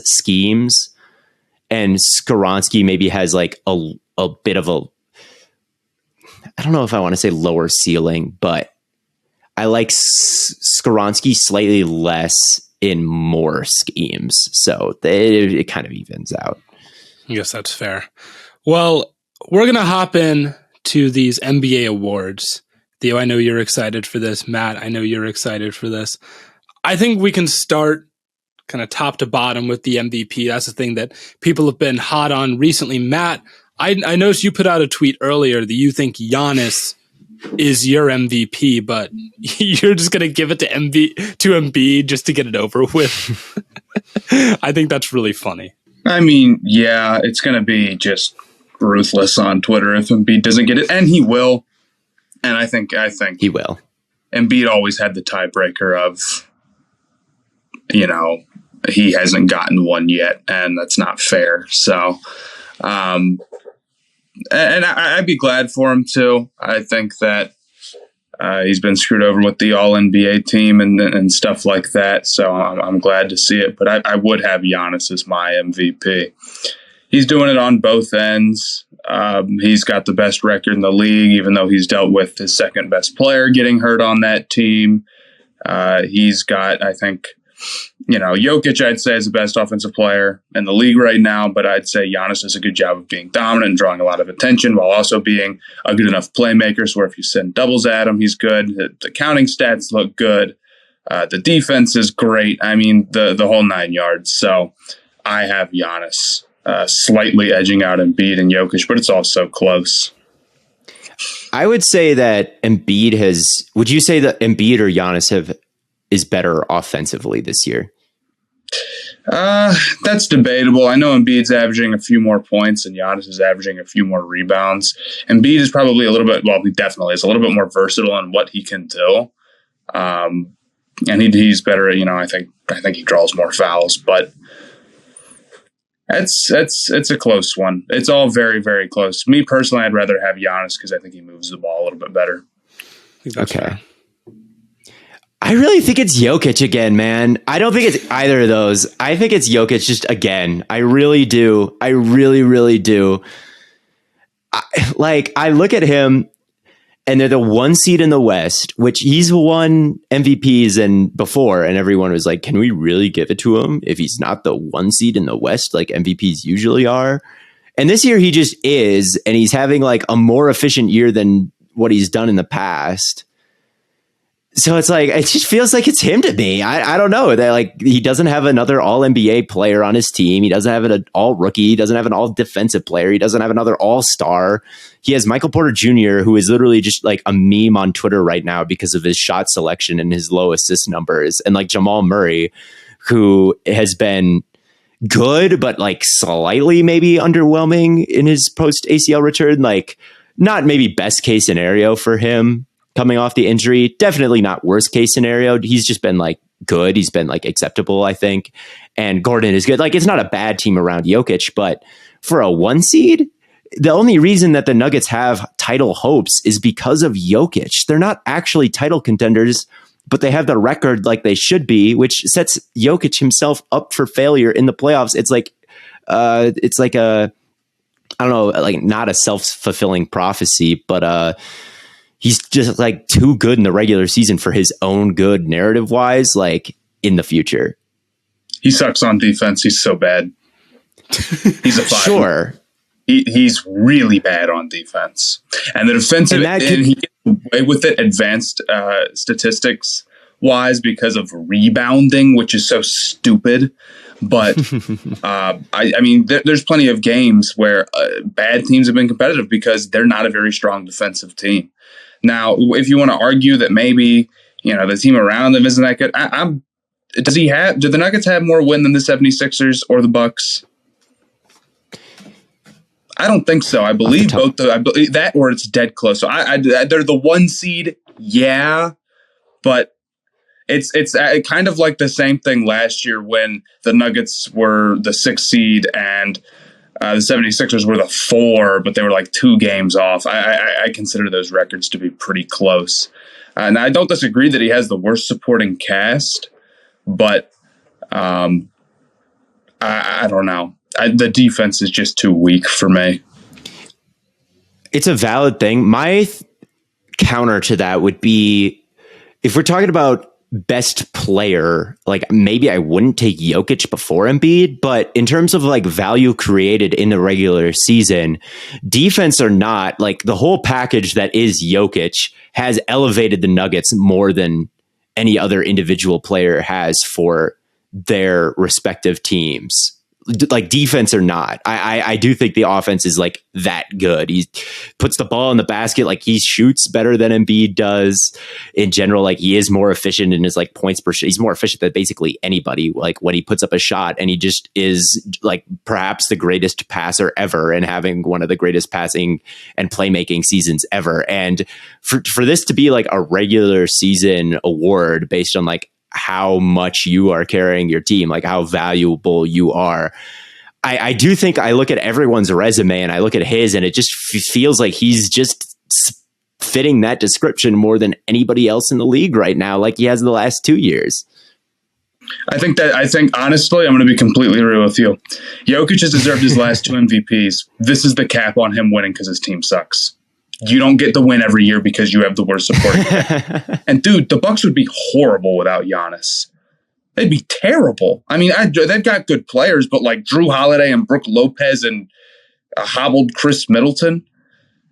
schemes. And Skoronski maybe has like a bit of a, I don't know if I want to say lower ceiling, but I like Skoronski slightly less in more schemes. So it kind of evens out. I guess that's fair. Well, we're going to hop in to these NBA awards. Theo, I know you're excited for this. Matt, I know you're excited for this. I think we can start kind of top to bottom with the MVP. That's the thing that people have been hot on recently. Matt, I noticed you put out a tweet earlier that you think Giannis is your MVP, but you're just going to give it to Embiid just to get it over with. I think that's really funny. I mean, yeah, it's going to be just ruthless on Twitter if Embiid doesn't get it, and he will. And I think he will. Embiid always had the tiebreaker of, he hasn't gotten one yet, and that's not fair. So, and I'd be glad for him too. I think that he's been screwed over with the All-NBA team and stuff like that. So I'm glad to see it. But I would have Giannis as my MVP. He's doing it on both ends. He's got the best record in the league, even though he's dealt with his second best player getting hurt on that team. He's got, I think, Jokic, I'd say, is the best offensive player in the league right now, but I'd say Giannis does a good job of being dominant and drawing a lot of attention while also being a good enough playmaker. So where if you send doubles at him, he's good. The counting stats look good. The defense is great. I mean, the whole 9 yards. So I have Giannis slightly edging out Embiid and Jokic, but it's also close. I would say that would you say that Embiid or Giannis is better offensively this year? That's debatable. I know Embiid's averaging a few more points and Giannis is averaging a few more rebounds. Embiid is probably a little bit, well, he definitely is a little bit more versatile in what he can do. And he's better at, I think he draws more fouls, but it's a close one. It's all very, very close. Me personally, I'd rather have Giannis because I think he moves the ball a little bit better. Okay. Fair. I really think it's Jokic again, man. I don't think it's either of those. I think it's Jokic just again. I really do. I really, really do. I look at him and they're the 1 seed in the West, which he's won MVPs and before, and everyone was like, can we really give it to him if he's not the 1 seed in the West like MVPs usually are? And this year he just is, and he's having like a more efficient year than what he's done in the past. So it's like, it just feels like it's him to me. I don't know. That like he doesn't have another all NBA player on his team. He doesn't have an all rookie. He doesn't have an all defensive player. He doesn't have another all star. He has Michael Porter Jr., who is literally just like a meme on Twitter right now because of his shot selection and his low assist numbers. And like Jamal Murray, who has been good, but like slightly maybe underwhelming in his post ACL return. Like not maybe best case scenario for him coming off the injury. Definitely not worst case scenario. He's just been like good. He's been like acceptable, I think. And Gordon is good. Like it's not a bad team around Jokic, but for a 1 seed, the only reason that the Nuggets have title hopes is because of Jokic. They're not actually title contenders, but they have the record like they should be, which sets Jokic himself up for failure in the playoffs. It's like a, I don't know, like not a self-fulfilling prophecy, but he's just like too good in the regular season for his own good narrative wise, like in the future. He sucks on defense. He's so bad. He's a 5. Sure. He's really bad on defense, and the defensive, and he gets away with it advanced statistics wise because of rebounding, which is so stupid. But I mean, there's plenty of games where bad teams have been competitive because they're not a very strong defensive team. Now, if you want to argue that maybe the team around them isn't that good, do the Nuggets have more win than the 76ers or the Bucks? I don't think so. I believe both. I believe that, or it's dead close. So they're the 1 seed, yeah, but it's kind of like the same thing last year when the Nuggets were the 6 seed and the 76ers were the 4, but they were like 2 games off. I consider those records to be pretty close, and I don't disagree that he has the worst supporting cast, but I don't know. The defense is just too weak for me. It's a valid thing. My counter to that would be, if we're talking about best player, like maybe I wouldn't take Jokic before Embiid, but in terms of like value created in the regular season, defense or not, like the whole package that is Jokic has elevated the Nuggets more than any other individual player has for their respective teams. Like defense or not, I do think the offense is like that good. He puts the ball in the basket, like he shoots better than Embiid does in general. Like he is more efficient in his like points per shot. He's more efficient than basically anybody. Like when he puts up a shot, and he just is like perhaps the greatest passer ever, and having one of the greatest passing and playmaking seasons ever. And for this to be like a regular season award based on like how much you are carrying your team, like how valuable you are. I do think I look at everyone's resume and I look at his, and it just feels like he's just fitting that description more than anybody else in the league right now, like he has in the last 2 years. I think honestly, I'm going to be completely real with you. Jokic has deserved his last 2 MVPs. This is the cap on him winning because his team sucks. You don't get the win every year because you have the worst supporting cast. And dude, the Bucks would be horrible without Giannis. They'd be terrible. I mean, they've got good players, but like Drew Holiday and Brook Lopez and a hobbled Chris Middleton.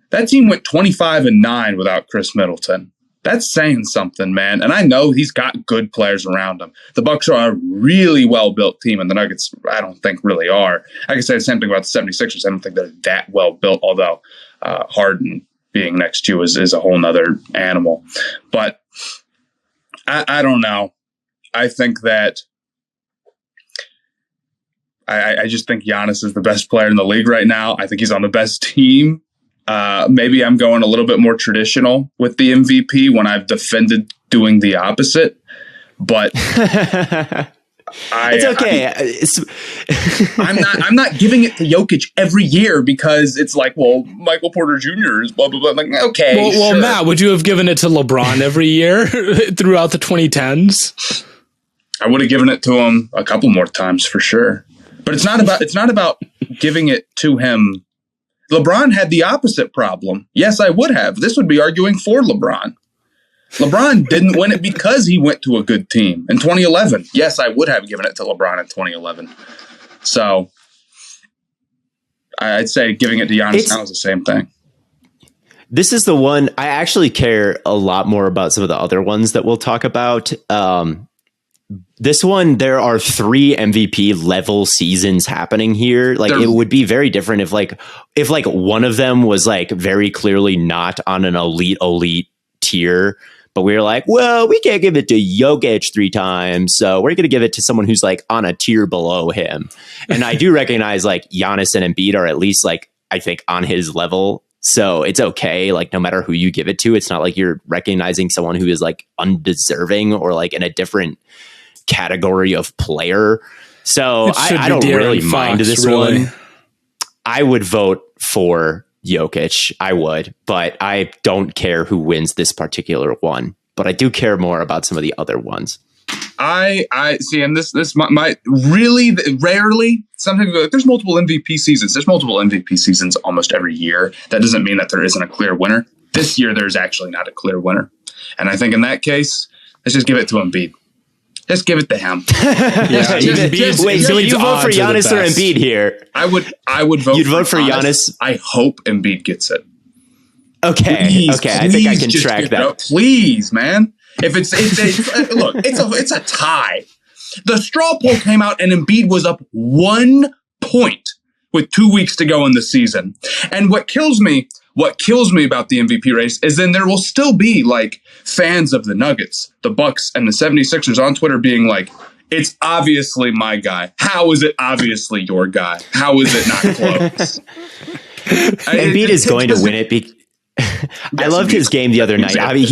That team went 25-9 without Chris Middleton. That's saying something, man. And I know he's got good players around him. The Bucks are a really well-built team, and the Nuggets, I don't think, really are. I can say the same thing about the 76ers. I don't think they're that well-built, although Harden being next to you is a whole nother animal. But I don't know. I think that I just think Giannis is the best player in the league right now. I think he's on the best team. Maybe I'm going a little bit more traditional with the MVP when I've defended doing the opposite. But it's okay. I'm not giving it to Jokic every year because it's like, well, Michael Porter Jr. is blah, blah, blah. I'm like, okay. Well, sure. Matt, would you have given it to LeBron every year throughout the 2010s? I would have given it to him a couple more times for sure. But it's not about giving it to him. LeBron had the opposite problem. Yes, I would have. This would be arguing for LeBron. LeBron didn't win it because he went to a good team in 2011. Yes, I would have given it to LeBron in 2011. So I'd say giving it to Giannis now is the same thing. This is the one I actually care a lot more about some of the other ones that we'll talk about. This one, there are 3 MVP level seasons happening here. Like it would be very different if one of them was like very clearly not on an elite tier, but we were like, well, we can't give it to Jokic 3 times, so we're going to give it to someone who's like on a tier below him. And I do recognize like Giannis and Embiid are at least like, I think, on his level. So it's okay. Like, no matter who you give it to, it's not like you're recognizing someone who is like undeserving or like in a different category of player. So I don't really mind this one. I would vote for Jokic. I would, but I don't care who wins this particular one. But I do care more about some of the other ones. I see, and this might really rarely. Sometimes go, there's multiple MVP seasons. There's multiple MVP seasons almost every year. That doesn't mean that there isn't a clear winner. This year, there's actually not a clear winner, and I think in that case, let's just give it to Embiid. Just give it to him. Wait, so would you vote for Giannis or Embiid here? I would vote. You'd vote for Giannis. I hope Embiid gets it. Okay, please, I think I can track that. Please, man. If it's look, it's a tie. The straw poll came out and Embiid was up 1 point with 2 weeks to go in the season. And what kills me about the MVP race is then there will still be like fans of the Nuggets, the Bucks, and the 76ers on Twitter being like, it's obviously my guy. How is it obviously your guy? How is it not close? Embiid is going to win it. I loved his game the other night. I mean,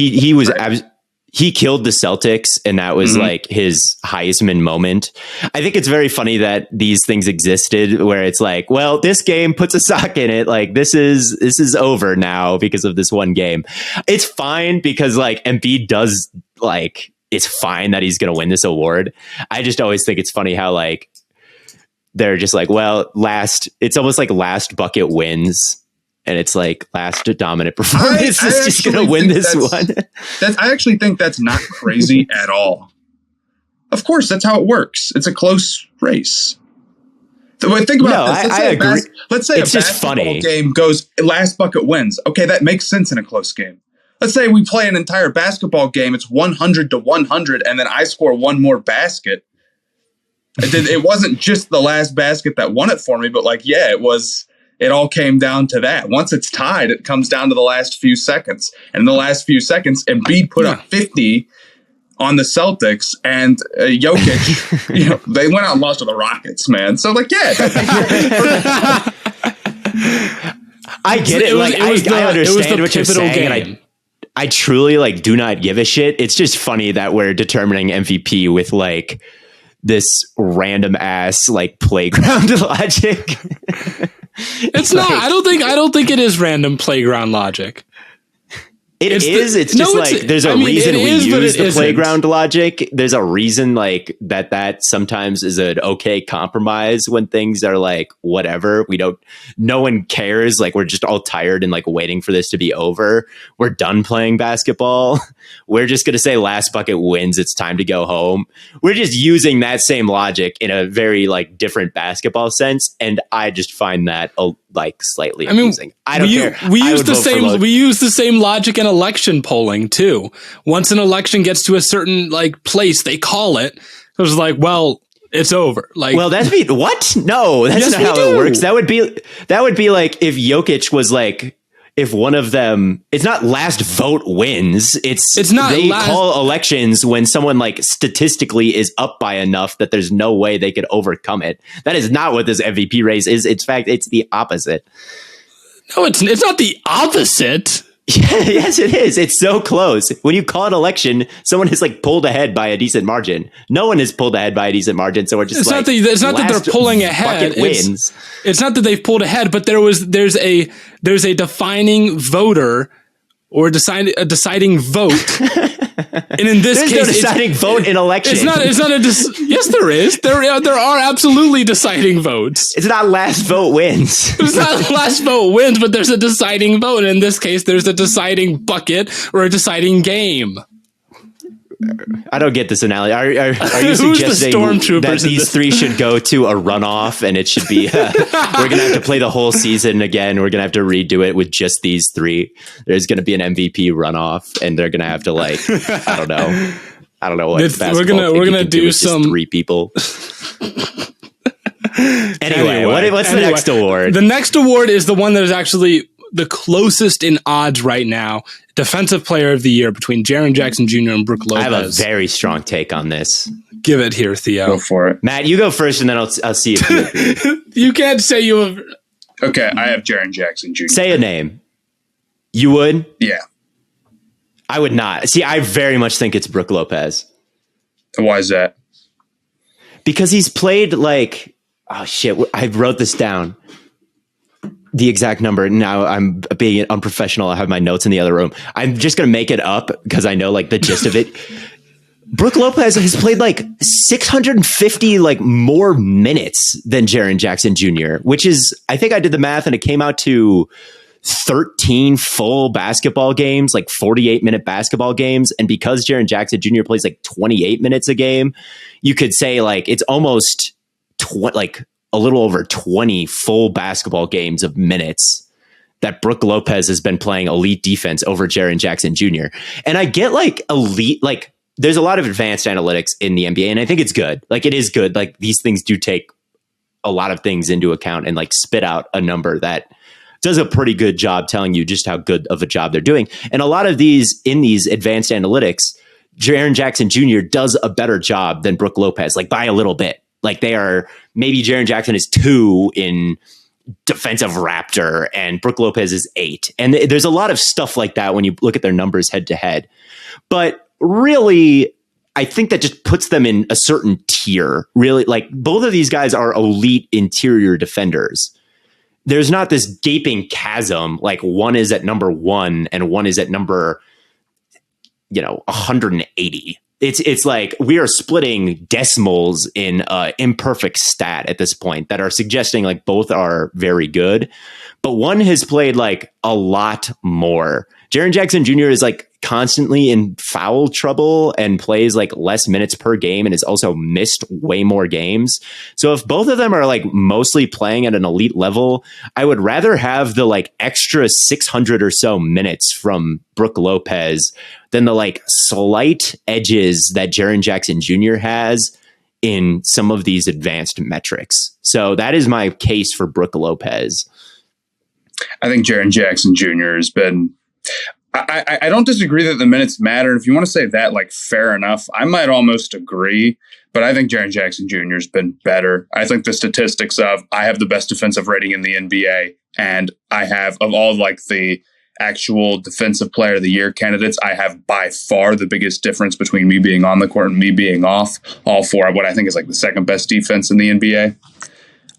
he killed the Celtics, and that was like his Heisman moment. I think it's very funny that these things existed where it's like, well, this game puts a sock in it. Like this is over now because of this one game. It's fine because like Embiid does like, it's fine that he's going to win this award. I just always think it's funny how like, they're just like, well, it's almost like last bucket wins. And it's like last dominant performance is just going to win this one. I actually think that's not crazy at all. Of course, that's how it works. It's a close race. So think about this. I agree. Let's say it's a just basketball game goes last bucket wins. Okay, that makes sense in a close game. Let's say we play an entire basketball game. It's 100-100, and then I score one more basket. It wasn't just the last basket that won it for me, but like, yeah, it was. It all came down to that. Once it's tied, it comes down to the last few seconds. And in the last few seconds, Embiid put up 50 on the Celtics, and Jokic, they went out and lost to the Rockets, man. So, like, yeah. I get it. I understand what you're saying, and I truly, like, do not give a shit. It's just funny that we're determining MVP with, like, this random ass, like, playground logic. It's not. I don't think it is random playground logic. It's just like there's a reason we use the playground logic. There's a reason like that sometimes is an okay compromise when things are like whatever. No one cares. Like we're just all tired and like waiting for this to be over. We're done playing basketball. We're just gonna say last bucket wins. It's time to go home. We're just using that same logic in a very like different basketball sense, and I just find that like slightly amusing. I don't care. We use the same logic in election polling too. Once an election gets to a certain like place, they call it. It was like, well, it's over. Like, well, that's what? No, that's not how it works. That would be like if Jokic was like, if one of them, it's not last vote wins. It's not. They call elections when someone like statistically is up by enough that there's no way they could overcome it. That is not what this MVP race is. In fact, it's the opposite. No, it's not the opposite. Yes, it is. It's so close. When you call an election, someone is like pulled ahead by a decent margin. No one is pulled ahead by a decent margin, so we're just it's not that they're pulling ahead. It's not that they've pulled ahead, but there's a defining voter or a deciding vote. And in this case, there's no deciding vote in elections. Yes, there is. There are absolutely deciding votes. It's not last vote wins. It's not last vote wins, but there's a deciding vote. And in this case, there's a deciding bucket or a deciding game. I don't get this analogy. Are you suggesting that these three should go to a runoff and it should be we're going to have to play the whole season again? We're going to have to redo it with just these three. There's going to be an MVP runoff, and they're going to have to like I don't know what we're going to do some three people. Anyway, what's the next award? The next award is the one that is actually the closest in odds right now, defensive player of the year between Jaren Jackson Jr. and Brook Lopez. I have a very strong take on this. Give it here, Theo. Go for it. Matt, you go first, and then I'll see if you agree. You can't say you have... Okay, I have Jaren Jackson Jr. Say a name. You would? Yeah. I would not. See, I very much think it's Brook Lopez. Why is that? Because he's played like... Oh, shit. I wrote this down. The exact number. Now I'm being unprofessional. I have my notes in the other room. I'm just going to make it up because I know like the gist of it. Brook Lopez has played like 650 like more minutes than Jaren Jackson Jr., which is, I think I did the math and it came out to 13 full basketball games, like 48-minute basketball games. And because Jaren Jackson Jr. plays like 28 minutes a game, you could say like it's almost like a little over 20 full basketball games of minutes that Brook Lopez has been playing elite defense over Jaren Jackson Jr. And I get like elite, like there's a lot of advanced analytics in the NBA, and I think it's good. Like it is good. Like these things do take a lot of things into account and like spit out a number that does a pretty good job telling you just how good of a job they're doing. And a lot of these in these advanced analytics, Jaren Jackson Jr. does a better job than Brook Lopez, like by a little bit. Like they are, maybe Jaren Jackson is 2 in defensive Raptor and Brook Lopez is 8. And there's a lot of stuff like that when you look at their numbers head to head. But really, I think that just puts them in a certain tier. Really, like both of these guys are elite interior defenders. There's not this gaping chasm, like one is at number 1 and one is at number, 180. It's like we are splitting decimals in imperfect stat at this point that are suggesting like both are very good, but one has played like a lot more. Jaren Jackson Jr. is like constantly in foul trouble and plays like less minutes per game and has also missed way more games. So if both of them are like mostly playing at an elite level, I would rather have the like extra 600 or so minutes from Brook Lopez than the like slight edges that Jaren Jackson Jr. has in some of these advanced metrics. So that is my case for Brook Lopez. I think Jaren Jackson Jr. has been... I don't disagree that the minutes matter. If you want to say that, like, fair enough. I might almost agree, but I think Jaren Jackson Jr. has been better. I think the statistics of I have the best defensive rating in the NBA, and I have, of all like the actual defensive player of the year candidates, I have by far the biggest difference between me being on the court and me being off, all for what I think is like the second best defense in the NBA.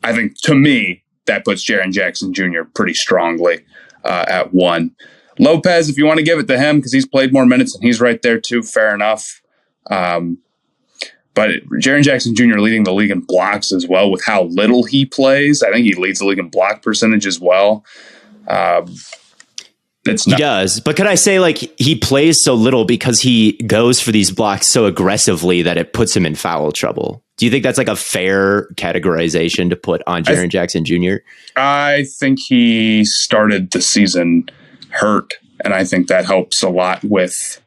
I think, to me, that puts Jaren Jackson Jr. pretty strongly at 1. Lopez, if you want to give it to him because he's played more minutes and he's right there too, fair enough. But Jaren Jackson Jr. leading the league in blocks as well with how little he plays. I think he leads the league in block percentage as well. He does. But could I say like he plays so little because he goes for these blocks so aggressively that it puts him in foul trouble? Do you think that's like a fair categorization to put on Jaren Jackson Jr.? I think he started the season hurt, and I think that helps a lot with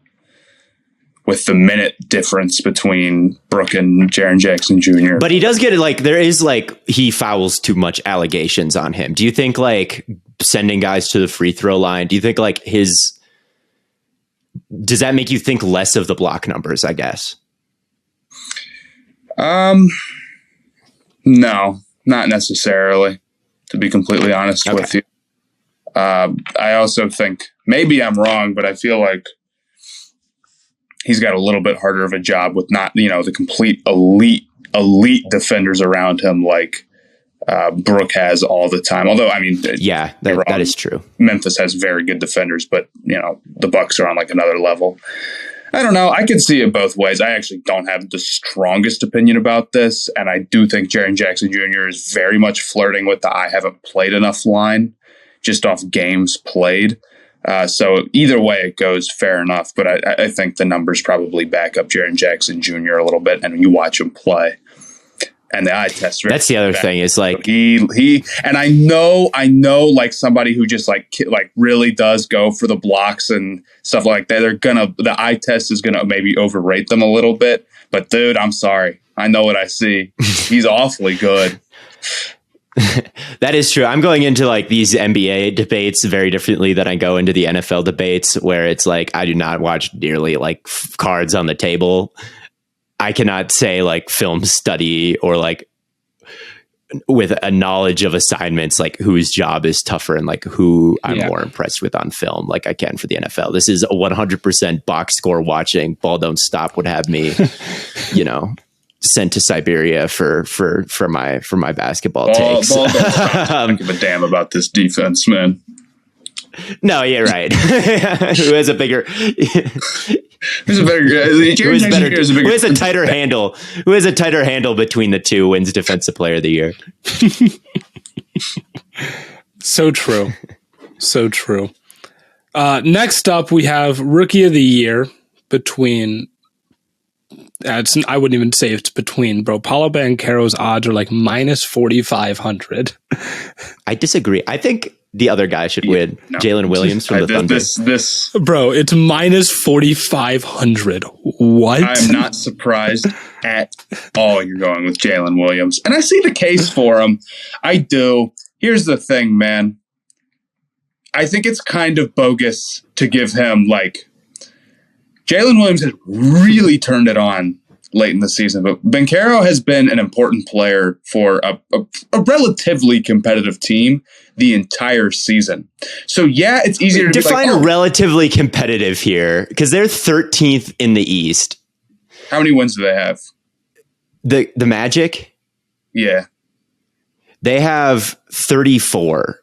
the minute difference between Brook and Jaren Jackson Jr. But he does get it, like there is like he fouls too much allegations on him. Do you think like sending guys to the free throw line, do you think like does that make you think less of the block numbers, I guess? No, not necessarily, to be completely honest with you. I also think maybe I'm wrong, but I feel like he's got a little bit harder of a job with not, the complete elite defenders around him like Brook has all the time. Although, I mean, yeah, that is true. Memphis has very good defenders, but the Bucks are on like another level. I don't know. I can see it both ways. I actually don't have the strongest opinion about this, and I do think Jaren Jackson Jr. is very much flirting with the I haven't played enough line, just off games played. So either way it goes, fair enough. But I think the numbers probably back up Jaren Jackson Jr. a little bit, and you watch him play. And the eye test. That's the other thing is like he and I know like somebody who just like really does go for the blocks and stuff like that. The eye test is gonna maybe overrate them a little bit. But dude, I'm sorry. I know what I see. He's awfully good. That is true. I'm going into like these NBA debates very differently than I go into the NFL debates, where it's like I do not watch nearly like cards on the table. I cannot say like film study or like with a knowledge of assignments, like whose job is tougher and like who I'm more impressed with on film, like I can for the NFL. This is a 100% box score watching. Ball don't stop would have me, sent to Siberia for my basketball takes. Ball don't stop. I don't give a damn about this defense, man. No, yeah, right. Who has a bigger? Who has a tighter handle? Who has a tighter handle between the two wins Defensive Player of the Year? So true. So true. Next up, we have Rookie of the Year between. I wouldn't even say it's between, bro. Paolo Banchero's odds are like minus 4,500. I disagree. I think the other guy should win. No. Jalen Williams from the Thunder. This, bro, it's minus 4,500. What? I'm not surprised at all you're going with Jalen Williams. And I see the case for him. I do. Here's the thing, man. I think it's kind of bogus to give him like Jalen Williams has really turned it on late in the season, but Banchero has been an important player for a relatively competitive team the entire season. So yeah, it's easier to define relatively competitive here because they're 13th in the East. How many wins do they have? The Magic? Yeah. They have 34.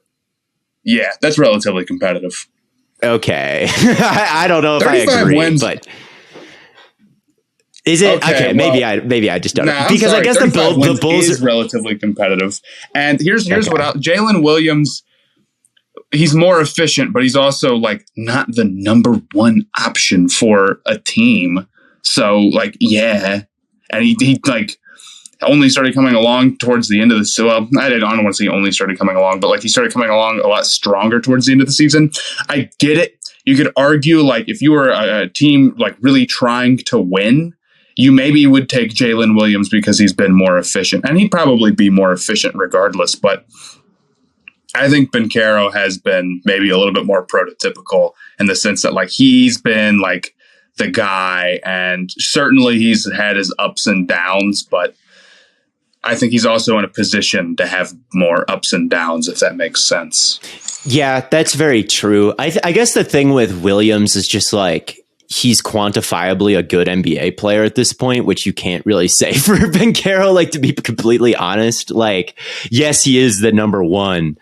Yeah, that's relatively competitive. Okay. I don't know if I agree, wins. But is it okay? Well, maybe I just don't know because I guess the Bulls is relatively competitive. And here's what Jalen Williams. He's more efficient, but he's also like not the number one option for a team. So like, yeah, and he like only started coming along towards the end of the season. Well, I don't want to say only started coming along, but like he started coming along a lot stronger towards the end of the season. I get it. You could argue like if you were a team like really trying to win, you maybe would take Jalen Williams because he's been more efficient, and he'd probably be more efficient regardless. But I think Banchero has been maybe a little bit more prototypical in the sense that like he's been like the guy, and certainly he's had his ups and downs, but I think he's also in a position to have more ups and downs, if that makes sense. Yeah, that's very true. I guess the thing with Williams is just like he's quantifiably a good NBA player at this point, which you can't really say for Banchero, like to be completely honest. Like, yes, he is the number one,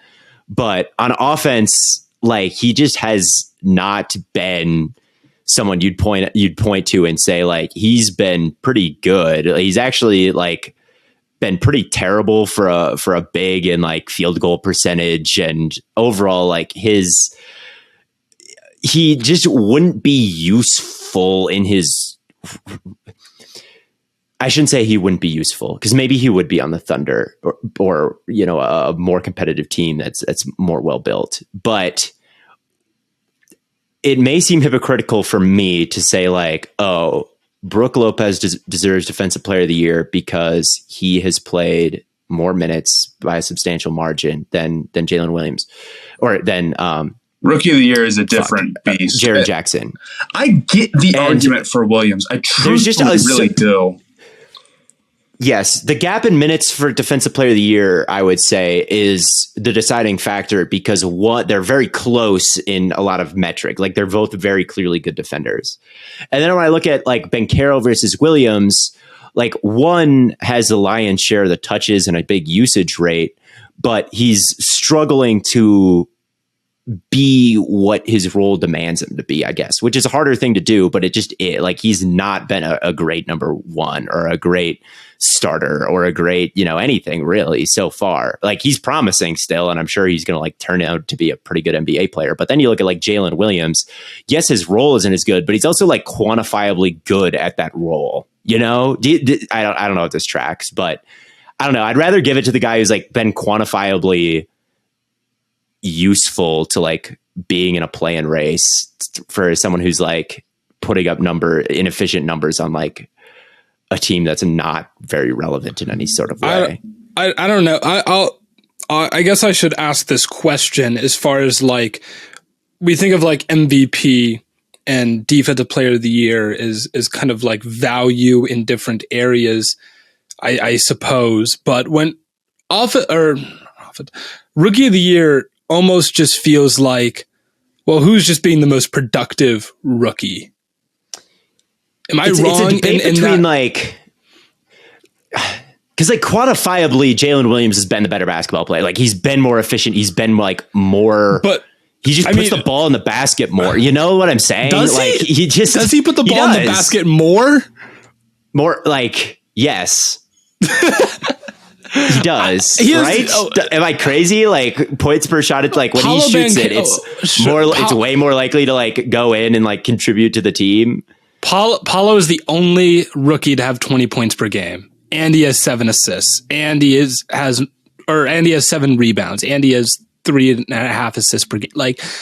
but on offense, like he just has not been someone you'd point to and say like he's been pretty good. He's actually like been pretty terrible for a big and like field goal percentage, and overall like he just wouldn't be useful in his. I shouldn't say he wouldn't be useful because maybe he would be on the Thunder or a more competitive team that's more well built, but it may seem hypocritical for me to say like, oh, Brook Lopez deserves Defensive Player of the Year because he has played more minutes by a substantial margin than Jalen Williams, or than Rookie of the Year is a different beast. Jaren Jackson. I get the argument for Williams. I truthfully really do. Yes, the gap in minutes for Defensive Player of the Year, I would say, is the deciding factor because they're very close in a lot of metric. Like they're both very clearly good defenders. And then when I look at like Banchero versus Williams, like one has the lion's share of the touches and a big usage rate, but he's struggling to be what his role demands him to be, I guess, which is a harder thing to do, but it just is. Like he's not been a great number one or a great starter or a great, anything really so far. Like he's promising still, and I'm sure he's going to like turn out to be a pretty good NBA player. But then you look at like Jalen Williams, yes, his role isn't as good, but he's also like quantifiably good at that role. I don't know if this tracks, but I don't know. I'd rather give it to the guy who's like been quantifiably useful to like being in a play-in race for someone who's like putting up inefficient numbers on like a team that's not very relevant in any sort of way. I don't know. I guess I should ask this question as far as like, we think of like MVP and defensive player of the year is kind of like value in different areas, I suppose. But when rookie of the year almost just feels like, well, who's just being the most productive rookie? Am I wrong? It's a debate between like, because like quantifiably, Jalen Williams has been the better basketball player. Like he's been more efficient. He's been like more, but he just puts the ball in the basket more. You know what I'm saying? Does like he just does he put the ball in the basket more? More like yes. He does, right? Am I crazy? Like points per shot, it's like when he shoots it, it's way more likely to like go in and like contribute to the team. Paulo is the only rookie to have 20 points per game, and he has 7 assists, and he has 7 rebounds, and he has 3.5 assists per game.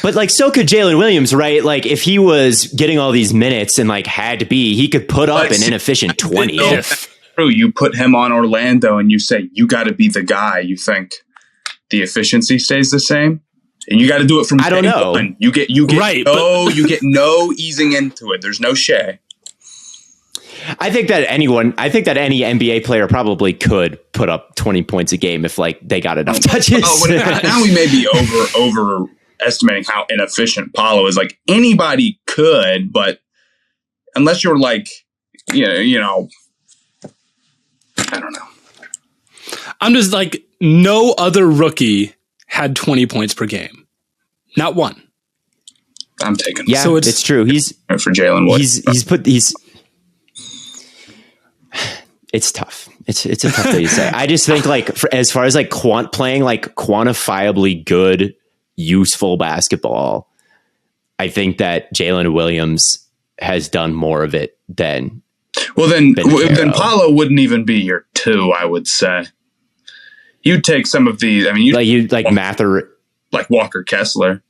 But so could Jalen Williams, right? Like if he was getting all these minutes and like had to be, he could put up an inefficient 20. True, you put him on Orlando and you say you got to be the guy. You think the efficiency stays the same, and you got to do it from. I don't know. You get right. You get no easing into it. There's no Shea. I think that any NBA player probably could put up 20 points a game if like they got enough touches. Now we may be overestimating how inefficient Paulo is. Like anybody could, but unless you're like, you know. I don't know. I'm just like, no other rookie had 20 points per game. Not one. I'm taking. Yeah, so it's true. He's for Jalen Wood. It's tough. It's a tough thing to say. I just think like as far as like playing like quantifiably good, useful basketball, I think that Jalen Williams has done more of it than. Well, then Paulo wouldn't even be your 2, I would say. You'd take some of these. I mean, you'd like Mather, like Walker Kessler.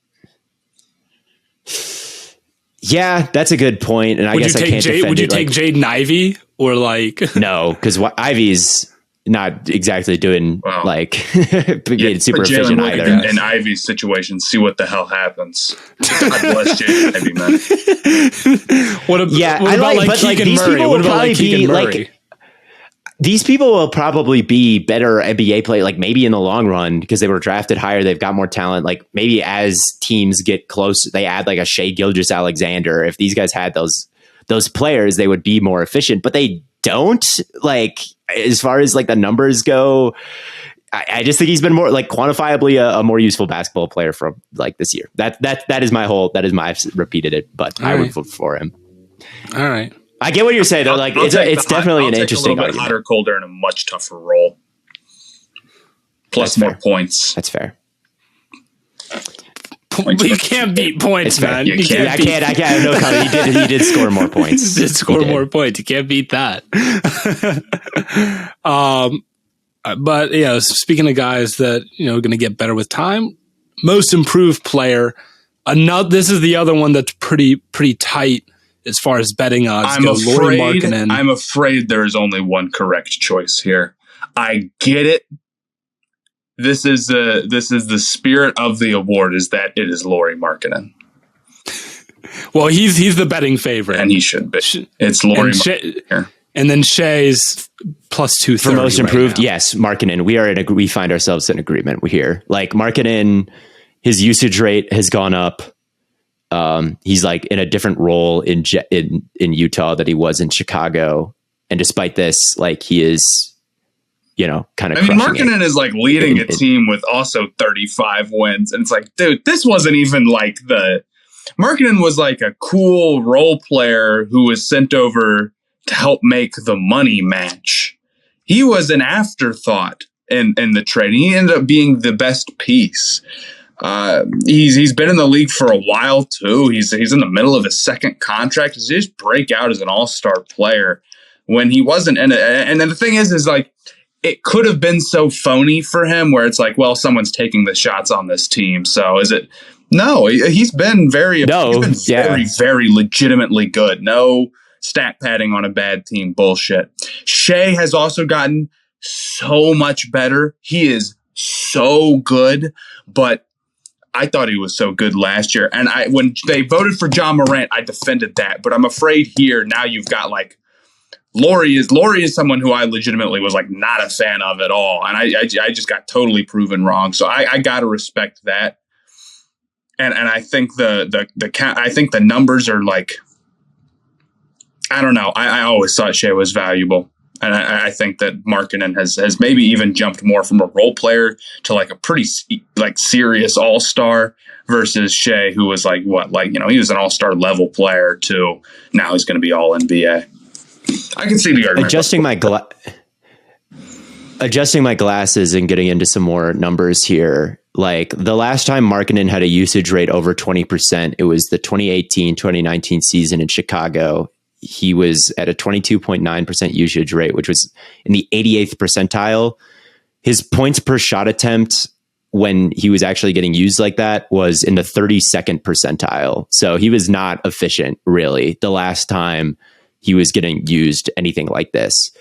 Yeah, that's a good point. And I guess I can't defend it. Would you take Jaden Ivey or like? No, because Ivey's not exactly doing being super efficient either. In Ivey's situation, see what the hell happens. God bless Jaden Ivey, man. What about Keegan Murray? What about like Keegan Murray? These people will probably be better NBA players, like maybe in the long run, because they were drafted higher. They've got more talent. Like maybe as teams get close, they add like a Shai Gilgeous-Alexander. If these guys had those players, they would be more efficient, but they don't. Like as far as like the numbers go, I just think he's been more like quantifiably a more useful basketball player from like this year. That is my I've repeated it, but I would vote for him. All right. I get what you're saying though. Like it's definitely an interesting argument. Hotter, colder, and a much tougher role. Plus more points. That's fair. You can't beat points, man. I can't. No comment. He did score more points. He did score more points. You can't beat that. But yeah, speaking of guys that going to get better with time, most improved player. This is the other one that's pretty tight as far as betting odds I'm afraid there is only one correct choice here. I get it. This is the spirit of the award, is that it is Lauri Markkanen. Well, he's the betting favorite, and he should be. It's Lauri Markkanen. And then Shai's plus 230 for most improved. Right, yes, Markkanen. We find ourselves in agreement here. Like Markkanen, his usage rate has gone up. He's like in a different role in Utah that he was in Chicago, and despite this, like he is, kind of. I mean, Markkanen is like leading a team with also 35 wins, and it's like, dude, this wasn't even like Markkanen was like a cool role player who was sent over to help make the money match. He was an afterthought in the trade. He ended up being the best piece. He's been in the league for a while too. He's in the middle of his second contract. He just break out as an all-star player when he wasn't in it. And then the thing is like it could have been so phony for him where it's like, well, someone's taking the shots on this team. So is it? No, he's been very, very legitimately good. No stat padding on a bad team bullshit. Shai has also gotten so much better. He is so good, but I thought he was so good last year. And when they voted for John Morant, I defended that. But I'm afraid here now you've got like Laurie is someone who I legitimately was like not a fan of at all, and I just got totally proven wrong. So I got to respect that. And I think the numbers are like, I don't know. I always thought Shea was valuable. And I think that Markkanen has maybe even jumped more from a role player to like a pretty like serious all-star versus Shea, who was like, he was an all-star level player too. Now he's going to be all NBA. I can see the argument. Adjusting my glasses and getting into some more numbers here. Like the last time Markkanen had a usage rate over 20%, it was the 2018-2019 season in Chicago. He was at a 22.9% usage rate, which was in the 88th percentile. His points per shot attempt when he was actually getting used like that was in the 32nd percentile. So he was not efficient, really, the last time he was getting used anything like this.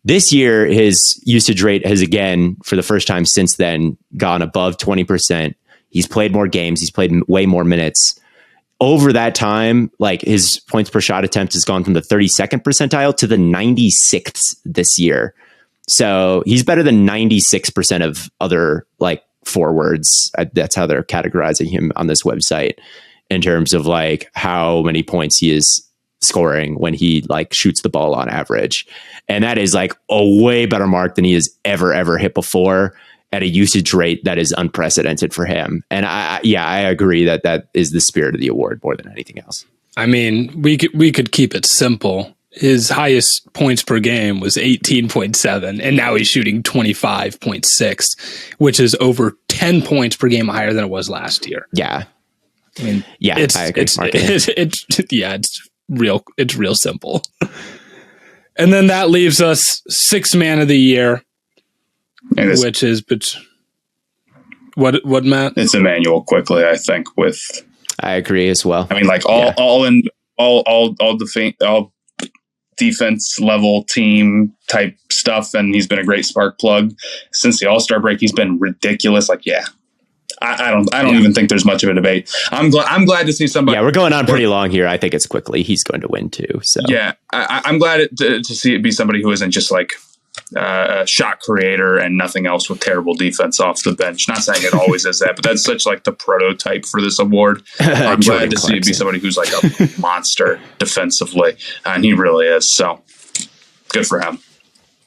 This year, his usage rate has, again, for the first time since then, gone above 20%. He's played more games. He's played way more minutes. Over that time, like his points per shot attempt has gone from the 32nd percentile to the 96th this year. So he's better than 96% of other like forwards. That's how they're categorizing him on this website in terms of like how many points he is scoring when he like shoots the ball on average. And that is like a way better mark than he has ever hit before, at a usage rate that is unprecedented for him. And I agree that is the spirit of the award more than anything else. I mean, we could keep it simple. His highest points per game was 18.7, and now he's shooting 25.6, which is over 10 points per game higher than it was last year. Yeah. I mean, yeah, I agree. It's real simple. And then that leaves us sixth man of the year, which is what Matt? It's Emmanuel Quickly, I think. I agree as well. I mean, like all defense level team type stuff, and he's been a great spark plug since the All-Star break. He's been ridiculous. Like, I don't even think there's much of a debate. I'm glad to see somebody. Yeah, we're going on pretty long here. I think it's Quickly. He's going to win too. So yeah, I'm glad to see it be somebody who isn't just like a shot creator and nothing else with terrible defense off the bench. Not saying it always is that, but that's such like the prototype for this award. I'm glad to see it be somebody who's like a monster defensively, and he really is. So good for him.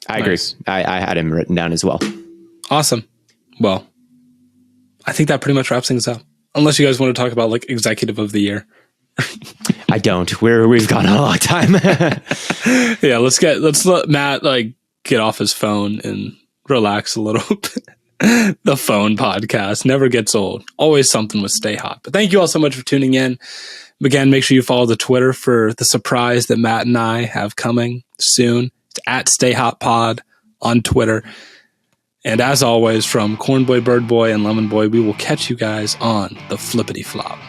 I agree. I had him written down as well. Awesome. Well, I think that pretty much wraps things up. Unless you guys want to talk about like executive of the year. I don't. We've gone a long time. Yeah, let's let Matt like get off his phone and relax a little bit. The phone podcast never gets old. Always something with Stay Hot. But thank you all so much for tuning in. Again, make sure you follow the Twitter for the surprise that Matt and I have coming soon. It's at Stay Hot Pod on Twitter. And as always, from Cornboy, Birdboy, and Lemon Boy, we will catch you guys on the flippity flop.